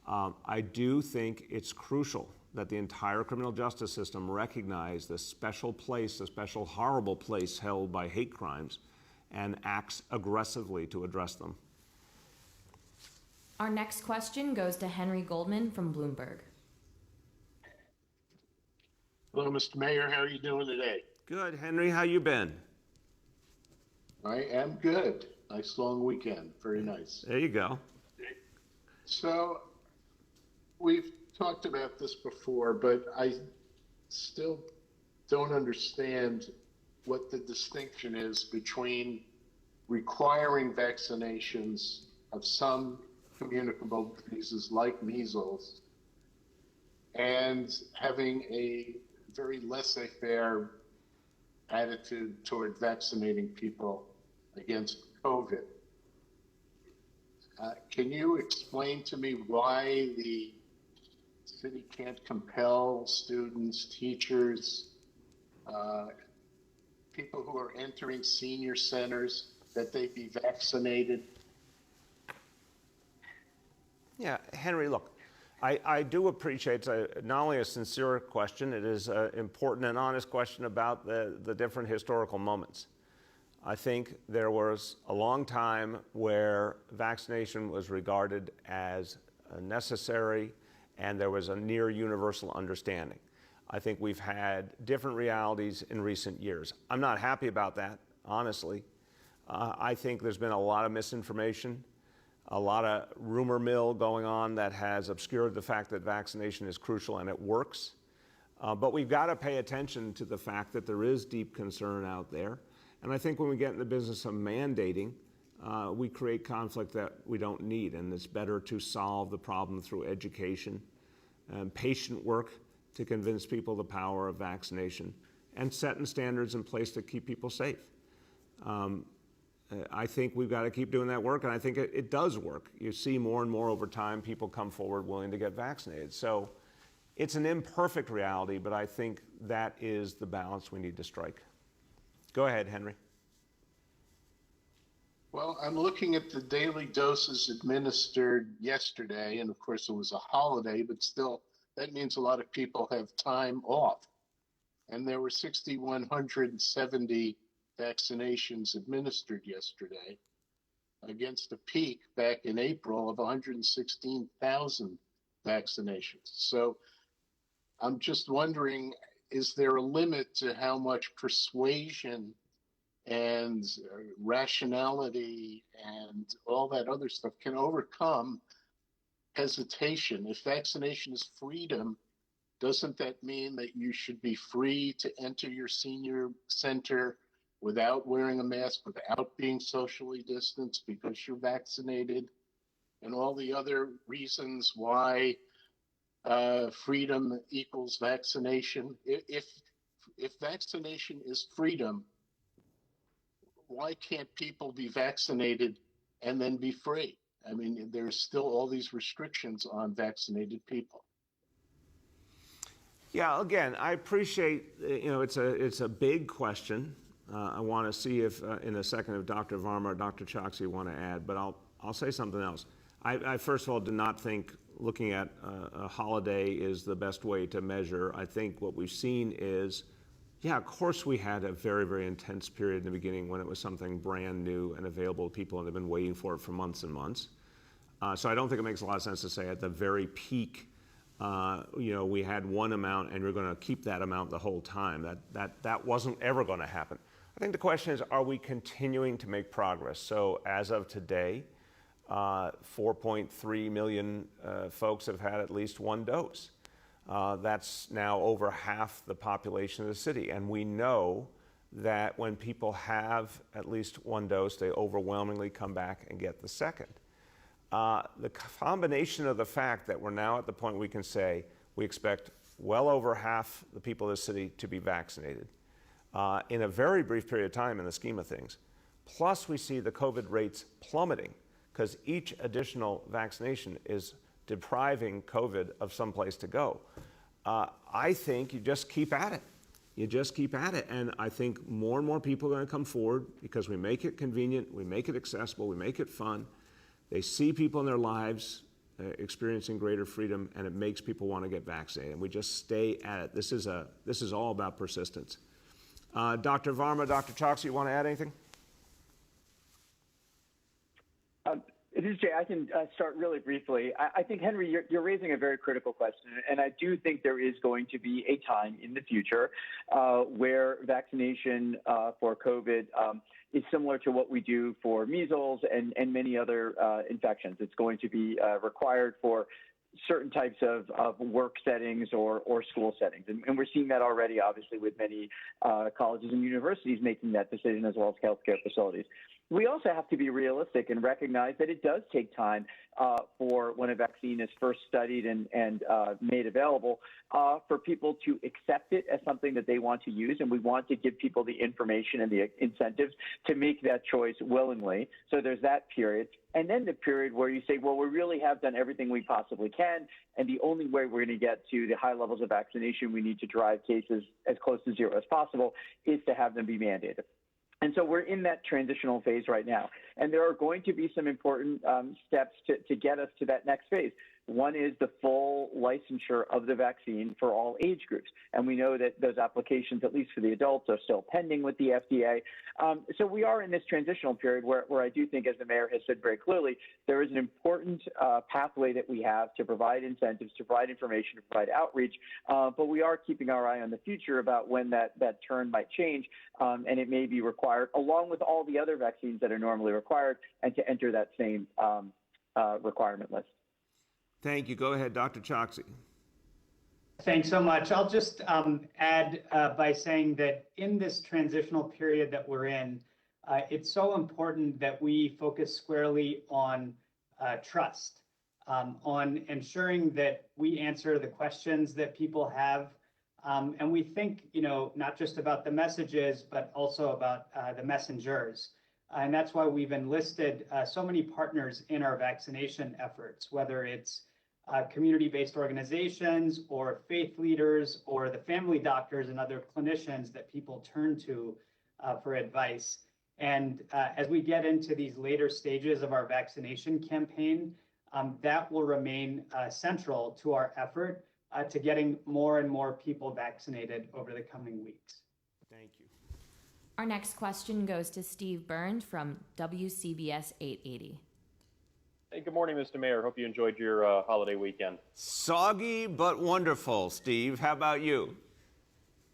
A: I do think it's crucial that the entire criminal justice system recognize the special place, the special horrible place held by hate crimes, and acts aggressively to address them.
E: Our next question goes to Henry Goldman from Bloomberg.
L: Hello, Mr. Mayor. How are you doing today?
A: Good, Henry. How you been?
L: I am good. Nice long weekend. Very nice.
A: There you go.
L: So we've talked about this before, but I still don't understand what the distinction is between requiring vaccinations of some communicable diseases like measles and having a very laissez-faire attitude toward vaccinating people against COVID. Can you explain to me why the city can't compel students, teachers, people who are entering senior centers that they be vaccinated?
A: Yeah, Henry, look, I do appreciate it's not only a sincere question, it is an important and honest question about the different historical moments. I think there was a long time where vaccination was regarded as necessary and there was a near universal understanding. I think we've had different realities in recent years. I'm not happy about that, honestly. I think there's been a lot of misinformation, a lot of rumor mill going on that has obscured the fact that vaccination is crucial and it works. But we've got to pay attention to the fact that there is deep concern out there. And I think when we get in the business of mandating, we create conflict that we don't need. And it's better to solve the problem through education and patient work to convince people the power of vaccination and setting standards in place to keep people safe. I think we've got to keep doing that work, and I think it does work. You see more and more over time people come forward willing to get vaccinated. So it's an imperfect reality, but I think that is the balance we need to strike. Go ahead, Henry.
L: Well, I'm looking at the daily doses administered yesterday, and of course it was a holiday, but still, that means a lot of people have time off. And there were 6,170 vaccinations administered yesterday against a peak back in April of 116,000 vaccinations. So I'm just wondering, is there a limit to how much persuasion and rationality and all that other stuff can overcome hesitation? If vaccination is freedom, doesn't that mean that you should be free to enter your senior center without wearing a mask, without being socially distanced because you're vaccinated, and all the other reasons why freedom equals vaccination? If vaccination is freedom, why can't people be vaccinated and then be free? I mean, there's still all these restrictions on vaccinated people.
A: Yeah, again, I appreciate, it's a big question. I want to see if in a second if Dr. Varma or Dr. Choksi want to add, but I'll say something else. I first of all do not think looking at a holiday is the best way to measure. I think what we've seen is, yeah, of course we had a very, very intense period in the beginning when it was something brand new and available to people and they've been waiting for it for months and months. So I don't think it makes a lot of sense to say at the very peak, we had one amount and you're going to keep that amount the whole time. That wasn't ever going to happen. I think the question is, are we continuing to make progress? So as of today, 4.3 million folks have had at least one dose. That's now over half the population of the city. And we know that when people have at least one dose, they overwhelmingly come back and get the second. The combination of the fact that we're now at the point we can say we expect well over half the people of the city to be vaccinated in a very brief period of time in the scheme of things, plus we see the COVID rates plummeting because each additional vaccination is depriving COVID of some place to go. I think you just keep at it. You just keep at it. And I think more and more people are going to come forward because we make it convenient, we make it accessible, we make it fun. They see people in their lives experiencing greater freedom, and it makes people want to get vaccinated. And we just stay at it. This is all about persistence. Dr. Varma, Dr. Choksi, you want to add anything?
J: This is Jay. I can start really briefly. I think, Henry, you're raising a very critical question, and I do think there is going to be a time in the future where vaccination for COVID is similar to what we do for measles and many other infections. It's going to be required for certain types of work settings or school settings. And we're seeing that already, obviously, with many colleges and universities making that decision, as well as healthcare facilities. We also have to be realistic and recognize that it does take time for when a vaccine is first studied and made available for people to accept it as something that they want to use. And we want to give people the information and the incentives to make that choice willingly. So there's that period. And then the period where you say, well, we really have done everything we possibly can. And the only way we're going to get to the high levels of vaccination, we need to drive cases as close to zero as possible, is to have them be mandated. And so we're in that transitional phase right now. And there are going to be some important steps to get us to that next phase. One is the full licensure of the vaccine for all age groups. And we know that those applications, at least for the adults, are still pending with the FDA. So we are in this transitional period where I do think, as the mayor has said very clearly, there is an important pathway that we have to provide incentives, to provide information, to provide outreach. But we are keeping our eye on the future about when that turn might change. And it may be required, along with all the other vaccines that are normally required, and to enter that same requirement list.
A: Thank you. Go ahead, Dr. Choksi.
H: Thanks so much. I'll just add by saying that in this transitional period that we're in, it's so important that we focus squarely on trust, on ensuring that we answer the questions that people have. And we think, not just about the messages, but also about the messengers. And that's why we've enlisted so many partners in our vaccination efforts, whether it's community-based organizations or faith leaders or the family doctors and other clinicians that people turn to for advice. And as we get into these later stages of our vaccination campaign, that will remain central to our effort to getting more and more people vaccinated over the coming weeks.
A: Thank you.
E: Our next question goes to Steve Burns from WCBS 880.
M: Hey, good morning, Mr. Mayor. Hope you enjoyed your holiday weekend.
A: Soggy but wonderful, Steve. How about you?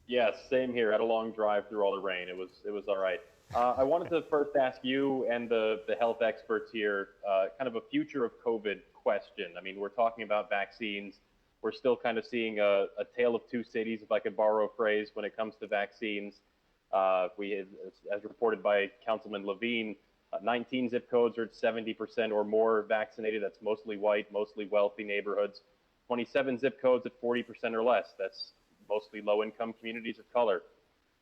M: Yes, same here. Had a long drive through all the rain. It was all right. I wanted to first ask you and the health experts here kind of a future of COVID question. I mean, we're talking about vaccines. We're still kind of seeing a tale of two cities, if I could borrow a phrase, when it comes to vaccines. As reported by Councilman Levine, 19 zip codes are at 70% or more vaccinated. That's mostly white, mostly wealthy neighborhoods. 27 zip codes at 40% or less. That's mostly low-income communities of color.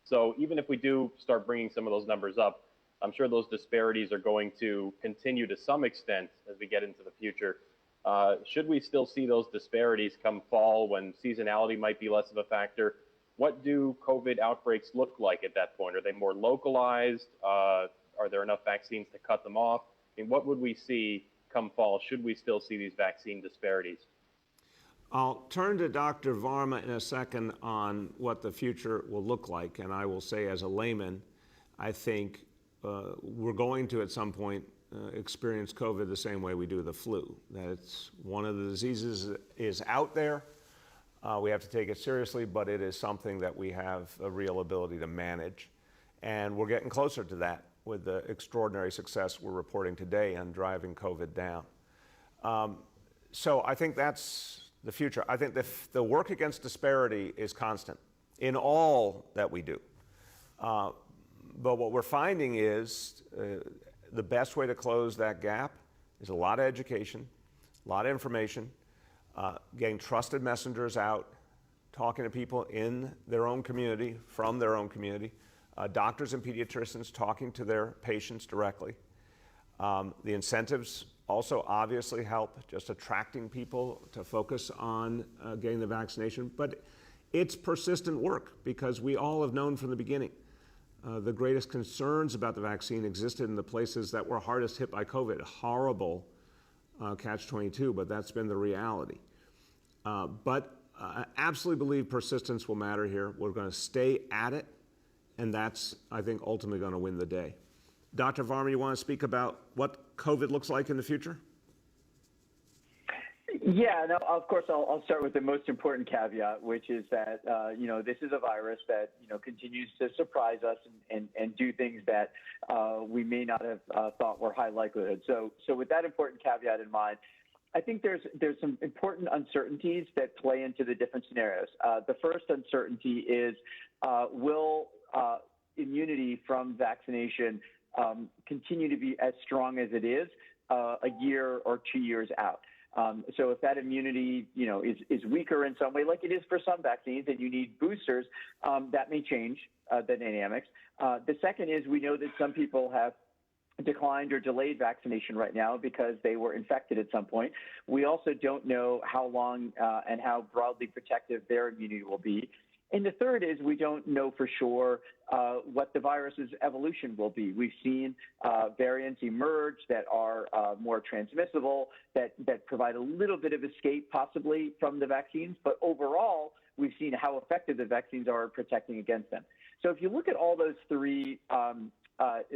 M: So even if we do start bringing some of those numbers up, I'm sure those disparities are going to continue to some extent as we get into the future. Should we still see those disparities come fall when seasonality might be less of a factor? What do COVID outbreaks look like at that point? Are they more localized? Are there enough vaccines to cut them off? I mean, what would we see come fall? Should we still see these vaccine disparities?
A: I'll turn to Dr. Varma in a second on what the future will look like. And I will say, as a layman, I think we're going to, at some point, experience COVID the same way we do the flu. That it's one of the diseases that is out there. We have to take it seriously, but it is something that we have a real ability to manage. And we're getting closer to that with the extraordinary success we're reporting today on driving COVID down. So I think that's the future. I think the work against disparity is constant in all that we do. But what we're finding is the best way to close that gap is a lot of education, a lot of information, getting trusted messengers out, talking to people in their own community, from their own community, doctors and pediatricians talking to their patients directly. The incentives also obviously help, just attracting people to focus on getting the vaccination. But it's persistent work because we all have known from the beginning the greatest concerns about the vaccine existed in the places that were hardest hit by COVID. Horrible catch-22, but that's been the reality. But I absolutely believe persistence will matter here. We're going to stay at it, and that's, I think, ultimately going to win the day. Dr. Varma, you want to speak about what COVID looks like in the future?
J: Yeah, no, of course, I'll start with the most important caveat, which is that, this is a virus that, continues to surprise us and do things that we may not have thought were high likelihood. So with that important caveat in mind, I think there's some important uncertainties that play into the different scenarios. The first uncertainty is, will immunity from vaccination continue to be as strong as it is a year or 2 years out. So if that immunity, is weaker in some way, like it is for some vaccines, and you need boosters, that may change the dynamics. The second is we know that some people have declined or delayed vaccination right now because they were infected at some point. We also don't know how long and how broadly protective their immunity will be. And the third is we don't know for sure what the virus's evolution will be. We've seen variants emerge that are more transmissible, that provide a little bit of escape possibly from the vaccines, but overall, we've seen how effective the vaccines are at protecting against them. So if you look at all those three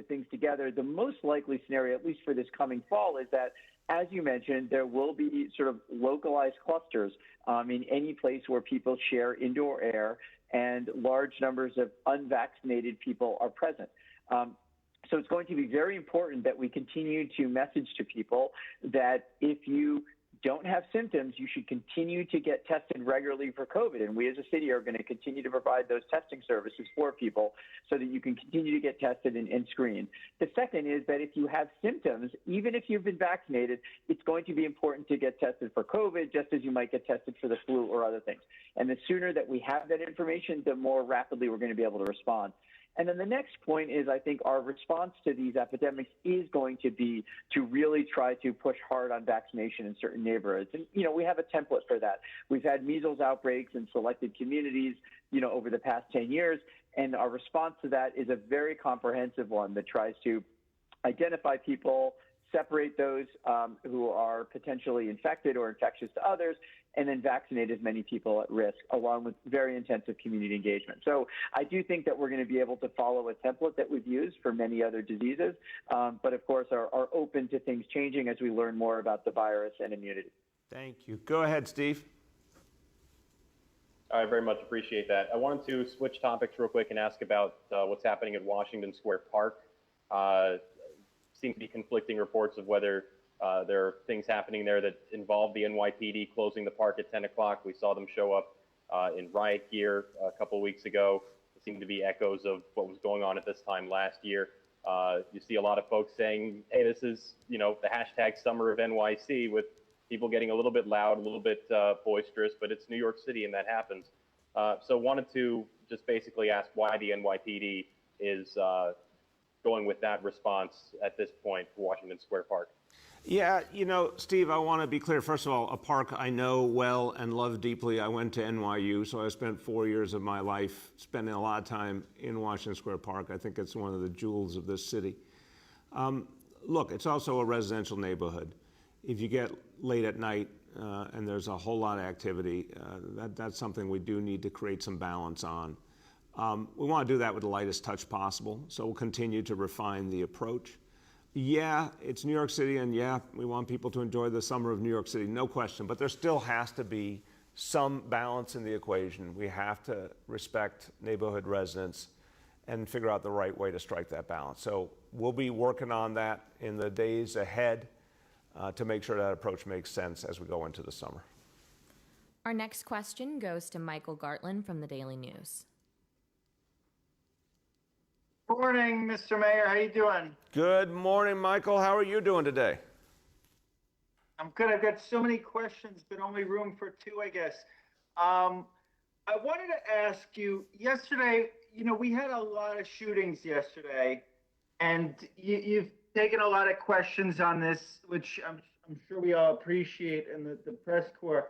J: things together, the most likely scenario, at least for this coming fall, is that, as you mentioned, there will be sort of localized clusters in any place where people share indoor air and large numbers of unvaccinated people are present. So it's going to be very important that we continue to message to people that if you don't have symptoms, you should continue to get tested regularly for COVID. And we as a city are going to continue to provide those testing services for people so that you can continue to get tested and screened. The second is that if you have symptoms, even if you've been vaccinated, it's going to be important to get tested for COVID, just as you might get tested for the flu or other things. And the sooner that we have that information, the more rapidly we're going to be able to respond. And then the next point is, I think our response to these epidemics is going to be to really try to push hard on vaccination in certain neighborhoods. And, we have a template for that. We've had measles outbreaks in selected communities, over the past 10 years. And our response to that is a very comprehensive one that tries to identify people, separate those who are potentially infected or infectious to others, and then vaccinate as many people at risk, along with very intensive community engagement. So I do think that we're going to be able to follow a template that we've used for many other diseases, but of course are open to things changing as we learn more about the virus and immunity.
A: Thank you. Go ahead, Steve.
M: I very much appreciate that. I wanted to switch topics real quick and ask about what's happening at Washington Square Park. Seem to be conflicting reports of whether there are things happening there that involve the NYPD closing the park at 10 o'clock. We saw them show up in riot gear a couple of weeks ago. There seemed to be echoes of what was going on at this time last year. You see a lot of folks saying, hey, this is, the hashtag summer of NYC, with people getting a little bit loud, a little bit boisterous, but it's New York City and that happens. So wanted to just basically ask why the NYPD is going with that response at this point for Washington Square Park.
A: Yeah, Steve, I want to be clear. First of all, a park I know well and love deeply. I went to NYU, so I spent 4 years of my life spending a lot of time in Washington Square Park. I think it's one of the jewels of this city. Look, it's also a residential neighborhood. If you get late at night and there's a whole lot of activity, that's something we do need to create some balance on. We want to do that with the lightest touch possible, so we'll continue to refine the approach. Yeah, it's New York City, and yeah, we want people to enjoy the summer of New York City, no question, but there still has to be some balance in the equation. We have to respect neighborhood residents and figure out the right way to strike that balance. So we'll be working on that in the days ahead to make sure that approach makes sense as we go into the summer.
E: Our next question goes to Michael Gartland from the Daily News.
N: Morning, Mr. Mayor. How you doing?
A: Good morning, Michael. How are you doing today?
N: I'm good. I've got so many questions, but only room for two, I guess. I wanted to ask you, yesterday, we had a lot of shootings yesterday, and you've taken a lot of questions on this, which I'm sure we all appreciate in the press corps.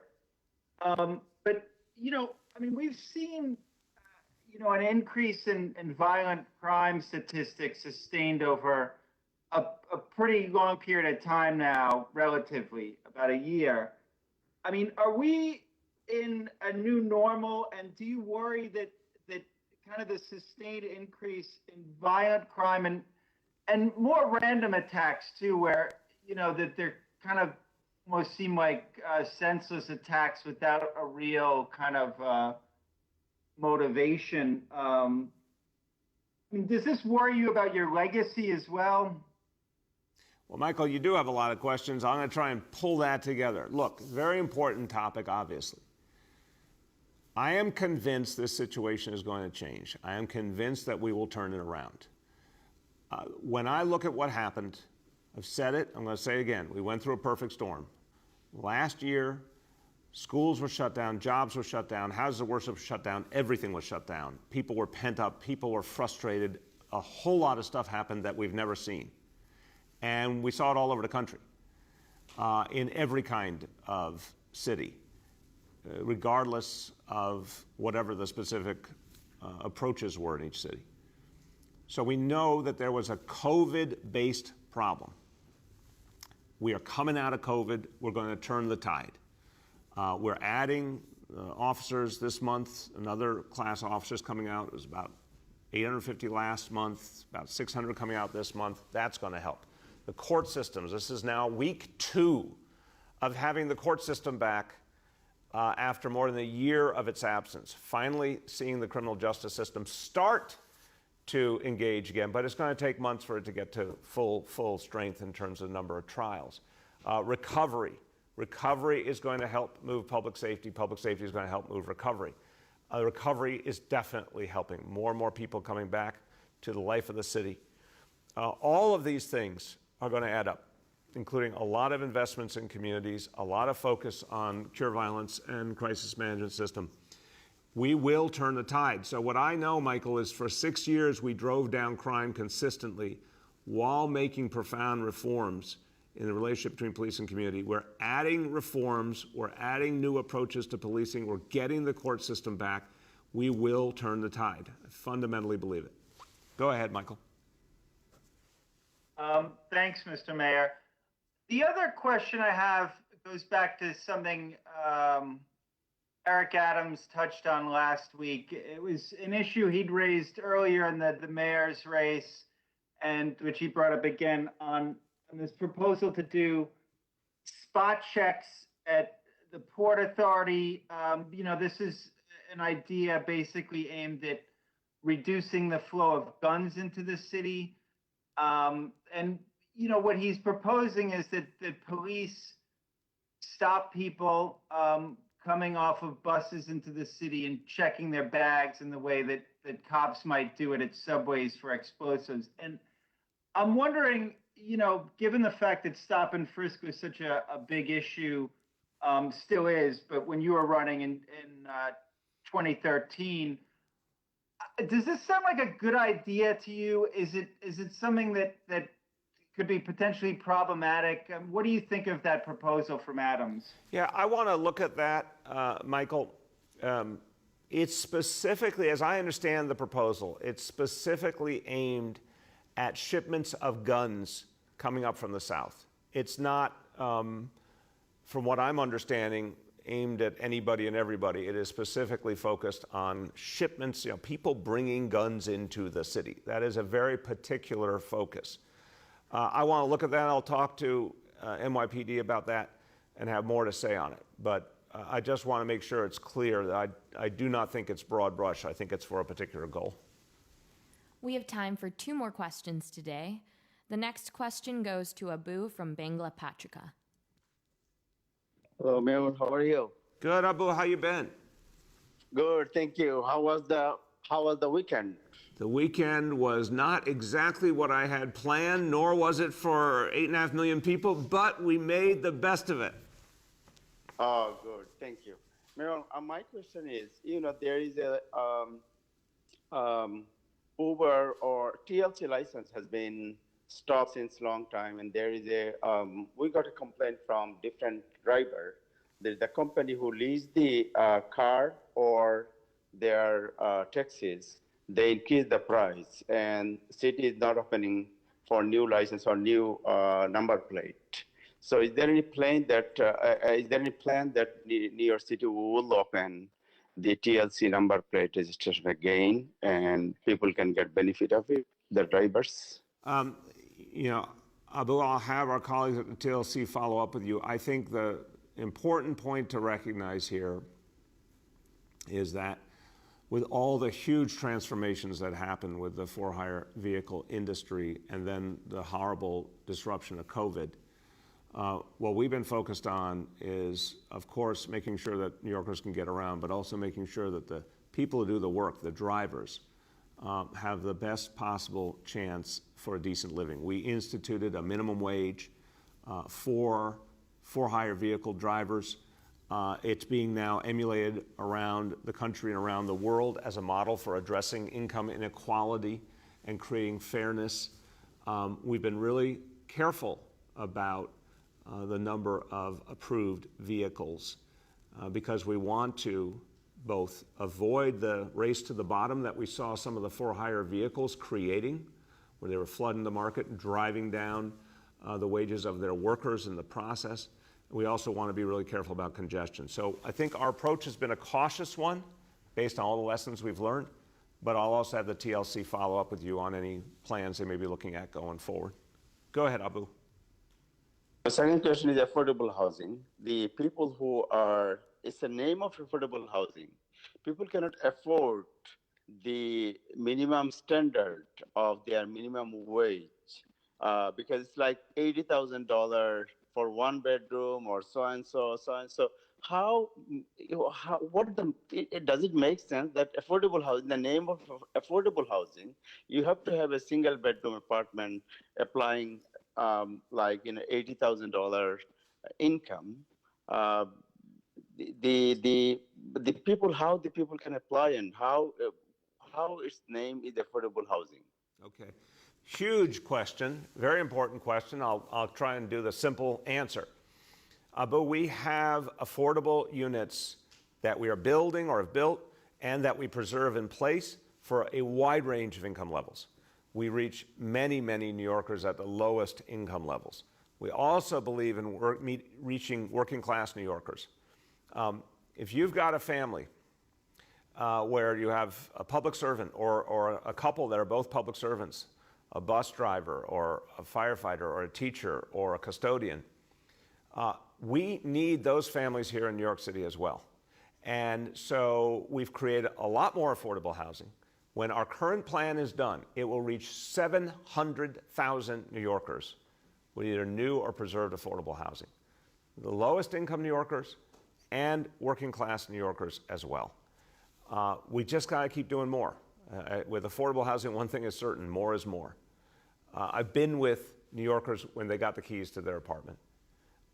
N: But, we've seen an increase in violent crime statistics sustained over a pretty long period of time now, relatively, about a year. Are we in a new normal, and do you worry that kind of the sustained increase in violent crime and more random attacks too, where, that they're kind of almost seem like senseless attacks without a real kind of motivation. Does this worry you about your legacy as well?
A: Well, Michael, you do have a lot of questions. I'm going to try and pull that together. Look, very important topic, obviously. I am convinced this situation is going to change. I am convinced that we will turn it around. When I look at what happened, I've said it, I'm going to say it again. We went through a perfect storm. Last year, schools were shut down, jobs were shut down, houses of worship were shut down, everything was shut down. People were pent up, people were frustrated. A whole lot of stuff happened that we've never seen. And we saw it all over the country, in every kind of city, regardless of whatever the specific approaches were in each city. So we know that there was a COVID-based problem. We are coming out of COVID. We're going to turn the tide. We're adding officers this month, another class of officers coming out. It was about 850 last month, about 600 coming out this month. That's going to help. The court systems, this is now week 2 of having the court system back after more than a year of its absence. Finally seeing the criminal justice system start to engage again, but it's going to take months for it to get to full strength in terms of number of trials. Recovery is going to help move public safety. Public safety is going to help move recovery. Recovery is definitely helping. More and more people coming back to the life of the city. All of these things are going to add up, including a lot of investments in communities, a lot of focus on cure violence and crisis management system. We will turn the tide. So what I know, Michael, is for 6 years we drove down crime consistently while making profound reforms in the relationship between police and community. We're adding reforms, we're adding new approaches to policing, we're getting the court system back. We will turn the tide. I fundamentally believe it. Go ahead, Michael.
N: Thanks, Mr. Mayor. The other question I have goes back to something Eric Adams touched on last week. It was an issue he'd raised earlier in the mayor's race, and which he brought up again on this proposal to do spot checks at the Port Authority. This is an idea basically aimed at reducing the flow of guns into the city. What he's proposing is that police stop people coming off of buses into the city and checking their bags in the way that cops might do it at subways for explosives. And I'm wondering, given the fact that stop and frisk was such a big issue, still is, but when you were running in 2013, does this sound like a good idea to you? Is it something that could be potentially problematic? What do you think of that proposal from Adams?
A: Yeah, I want to look at that, Michael. It's specifically, as I understand the proposal, it's specifically aimed at shipments of guns coming up from the south. It's not, from what I'm understanding, aimed at anybody and everybody. It is specifically focused on shipments, people bringing guns into the city. That is a very particular focus. I want to look at that. I'll talk to NYPD about that and have more to say on it. But I just want to make sure it's clear that I do not think it's broad brush. I think it's for a particular goal.
E: We have time for 2 more questions today. The next question goes to Abu from Bangla Patrika.
O: Hello, Mayor. How are you?
A: Good, Abu. How you been?
O: Good, thank you. How was the weekend?
A: The weekend was not exactly what I had planned, nor was it for 8.5 million people, but we made the best of it.
O: Oh, good. Thank you. Mayor, my question is, there is a Uber or TLC license has been stopped since long time, and there is we got a complaint from different driver. There's the company who leased the car or their taxis. They increase the price, and city is not opening for new license or new number plate. So, is there any plan that New York City will open the TLC number plate registration again, and people can get benefit of it, the drivers?
A: Abu, I'll have our colleagues at the TLC follow up with you. I think the important point to recognize here is that with all the huge transformations that happened with the for-hire vehicle industry and then the horrible disruption of COVID, what we've been focused on is, of course, making sure that New Yorkers can get around, but also making sure that the people who do the work, the drivers, have the best possible chance for a decent living. We instituted a minimum wage for hire vehicle drivers. It's being now emulated around the country and around the world as a model for addressing income inequality and creating fairness. We've been really careful about the number of approved vehicles because we want to both avoid the race to the bottom that we saw some of the for-hire vehicles creating, where they were flooding the market and driving down the wages of their workers in the process. We also want to be really careful about congestion. So I think our approach has been a cautious one based on all the lessons we've learned, but I'll also have the TLC follow up with you on any plans they may be looking at going forward. Go ahead, Abu.
O: The second question is affordable housing. The people who are, it's the name of affordable housing. People cannot afford the minimum standard of their minimum wage because it's like $80,000 for one bedroom or so and so, so and so. Does it make sense that affordable housing, the name of affordable housing, you have to have a single bedroom apartment applying $80,000 income. The people, how the people can apply and how its name is affordable housing.
A: Okay, huge question, very important question. I'll try and do the simple answer. But we have affordable units that we are building or have built and that we preserve in place for a wide range of income levels. We reach many, many New Yorkers at the lowest income levels. We also believe in reaching working class New Yorkers. If you've got a family where you have a public servant or a couple that are both public servants, a bus driver or a firefighter or a teacher or a custodian, we need those families here in New York City as well. And so we've created a lot more affordable housing. When our current plan is done, it will reach 700,000 New Yorkers with either new or preserved affordable housing. The lowest income New Yorkers and working class New Yorkers as well. We just got to keep doing more. With affordable housing, one thing is certain, more is more. I've been with New Yorkers when they got the keys to their apartment.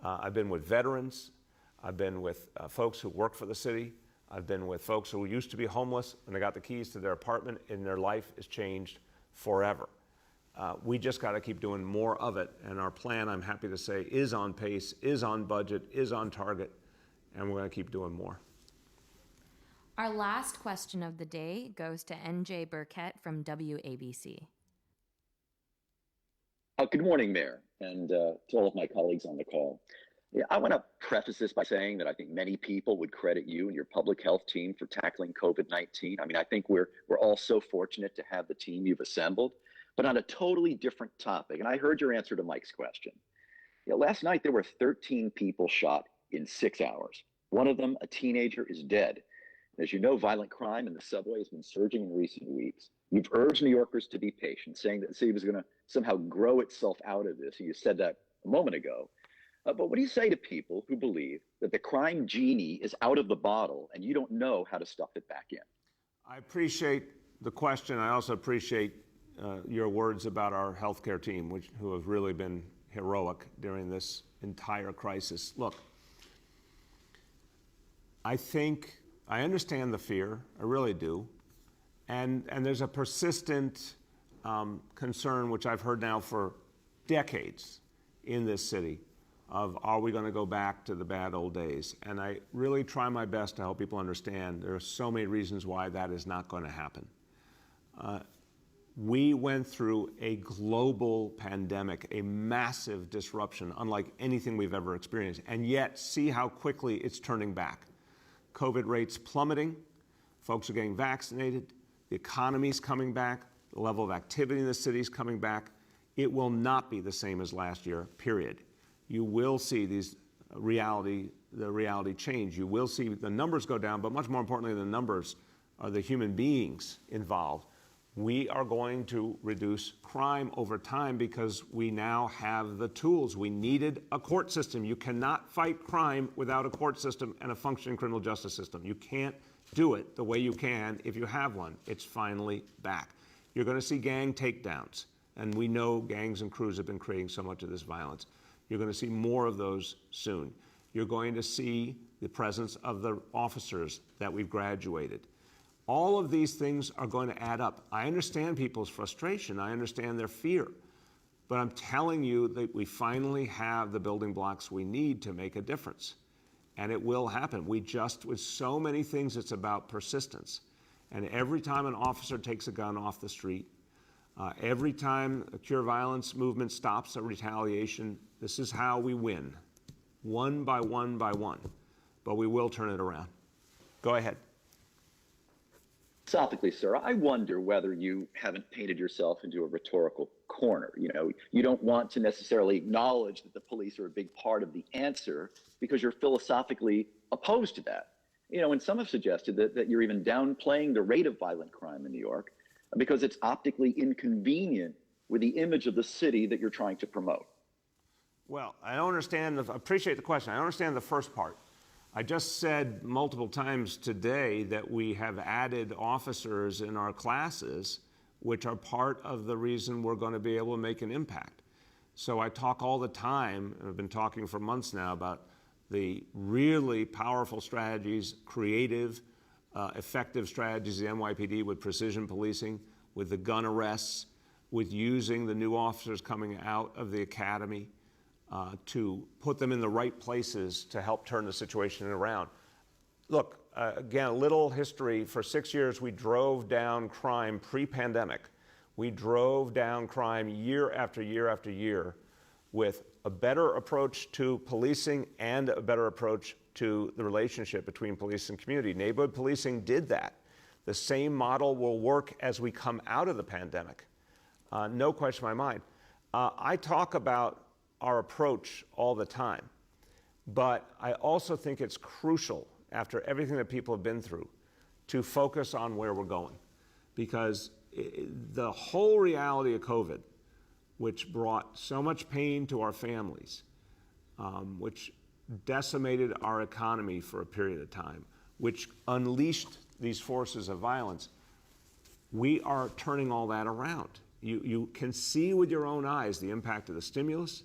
A: I've been with veterans. I've been with folks who work for the city. I've been with folks who used to be homeless and they got the keys to their apartment and their life is changed forever. We just got to keep doing more of it. And our plan, I'm happy to say, is on pace, is on budget, is on target, and we're going to keep doing more.
E: Our last question of the day goes to NJ Burkett from WABC.
P: Good morning, Mayor, and to all of my colleagues on the call. Yeah, I want to preface this by saying that I think many people would credit you and your public health team for tackling COVID-19. I mean, I think we're all so fortunate to have the team you've assembled, but on a totally different topic. And I heard your answer to Mike's question. Last night, there were 13 people shot in 6 hours. One of them, a teenager, is dead. As you know, violent crime in the subway has been surging in recent weeks. You've urged New Yorkers to be patient, saying that the city was going to somehow grow itself out of this. You said that a moment ago. But what do you say to people who believe that the crime genie is out of the bottle and you don't know how to stuff it back in?
A: I appreciate the question. I also appreciate your words about our healthcare team, who have really been heroic during this entire crisis. Look, I think I understand the fear. I really do. And there's a persistent concern, which I've heard now for decades in this city, of are we going to go back to the bad old days? And I really try my best to help people understand there are so many reasons why that is not going to happen. We went through a global pandemic, a massive disruption, unlike anything we've ever experienced, and yet see how quickly it's turning back. COVID rates plummeting, folks are getting vaccinated, the economy's coming back, the level of activity in the city's coming back. It will not be the same as last year, period. You will see the reality change. You will see the numbers go down, but much more importantly than the numbers are the human beings involved We are going to reduce crime over time because we now have the tools. We needed a court system. You cannot fight crime without a court system and a functioning criminal justice system. You can't do it the way you can if you have one. It's finally back. You're going to see gang takedowns, and we know gangs and crews have been creating so much of this violence. You're going to see more of those soon. You're going to see the presence of the officers that we've graduated. All of these things are going to add up. I understand people's frustration. I understand their fear. But I'm telling you that we finally have the building blocks we need to make a difference. And it will happen. With so many things, it's about persistence. And every time an officer takes a gun off the street, every time a Cure Violence movement stops a retaliation, this is how we win, one by one by one. But we will turn it around. Go ahead.
P: Philosophically, sir, I wonder whether you haven't painted yourself into a rhetorical corner. You know, you don't want to necessarily acknowledge that the police are a big part of the answer because you're philosophically opposed to that. You know, and some have suggested that you're even downplaying the rate of violent crime in New York because it's optically inconvenient with the image of the city that you're trying to promote.
A: Well, I appreciate the question. I don't understand the first part. I just said multiple times today that we have added officers in our classes, which are part of the reason we're going to be able to make an impact. So I talk all the time, and I've been talking for months now, about the really powerful strategies, creative, effective strategies of the NYPD with precision policing, with the gun arrests, with using the new officers coming out of the academy, to put them in the right places to help turn the situation around. Look, again, a little history. For 6 years, we drove down crime pre-pandemic. We drove down crime year after year after year with a better approach to policing and a better approach to the relationship between police and community. Neighborhood policing did that. The same model will work as we come out of the pandemic. No question in my mind. I talk about our approach all the time. But I also think it's crucial, after everything that people have been through, to focus on where we're going. Because the whole reality of COVID, which brought so much pain to our families, which decimated our economy for a period of time, which unleashed these forces of violence, we are turning all that around. You can see with your own eyes the impact of the stimulus.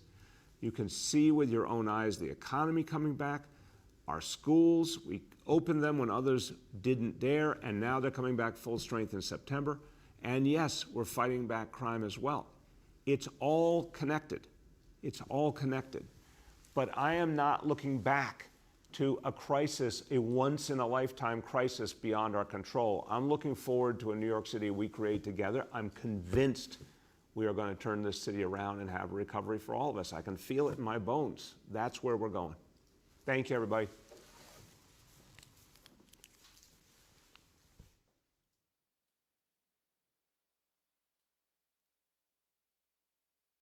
A: You can see with your own eyes the economy coming back. Our schools, we opened them when others didn't dare, and now they're coming back full strength in September. And yes, we're fighting back crime as well. It's all connected. It's all connected. But I am not looking back to a crisis, a once-in-a-lifetime crisis beyond our control. I'm looking forward to a New York City we create together. I'm convinced we are going to turn this city around and have a recovery for all of us. I can feel it in my bones. That's where we're going. Thank you, everybody.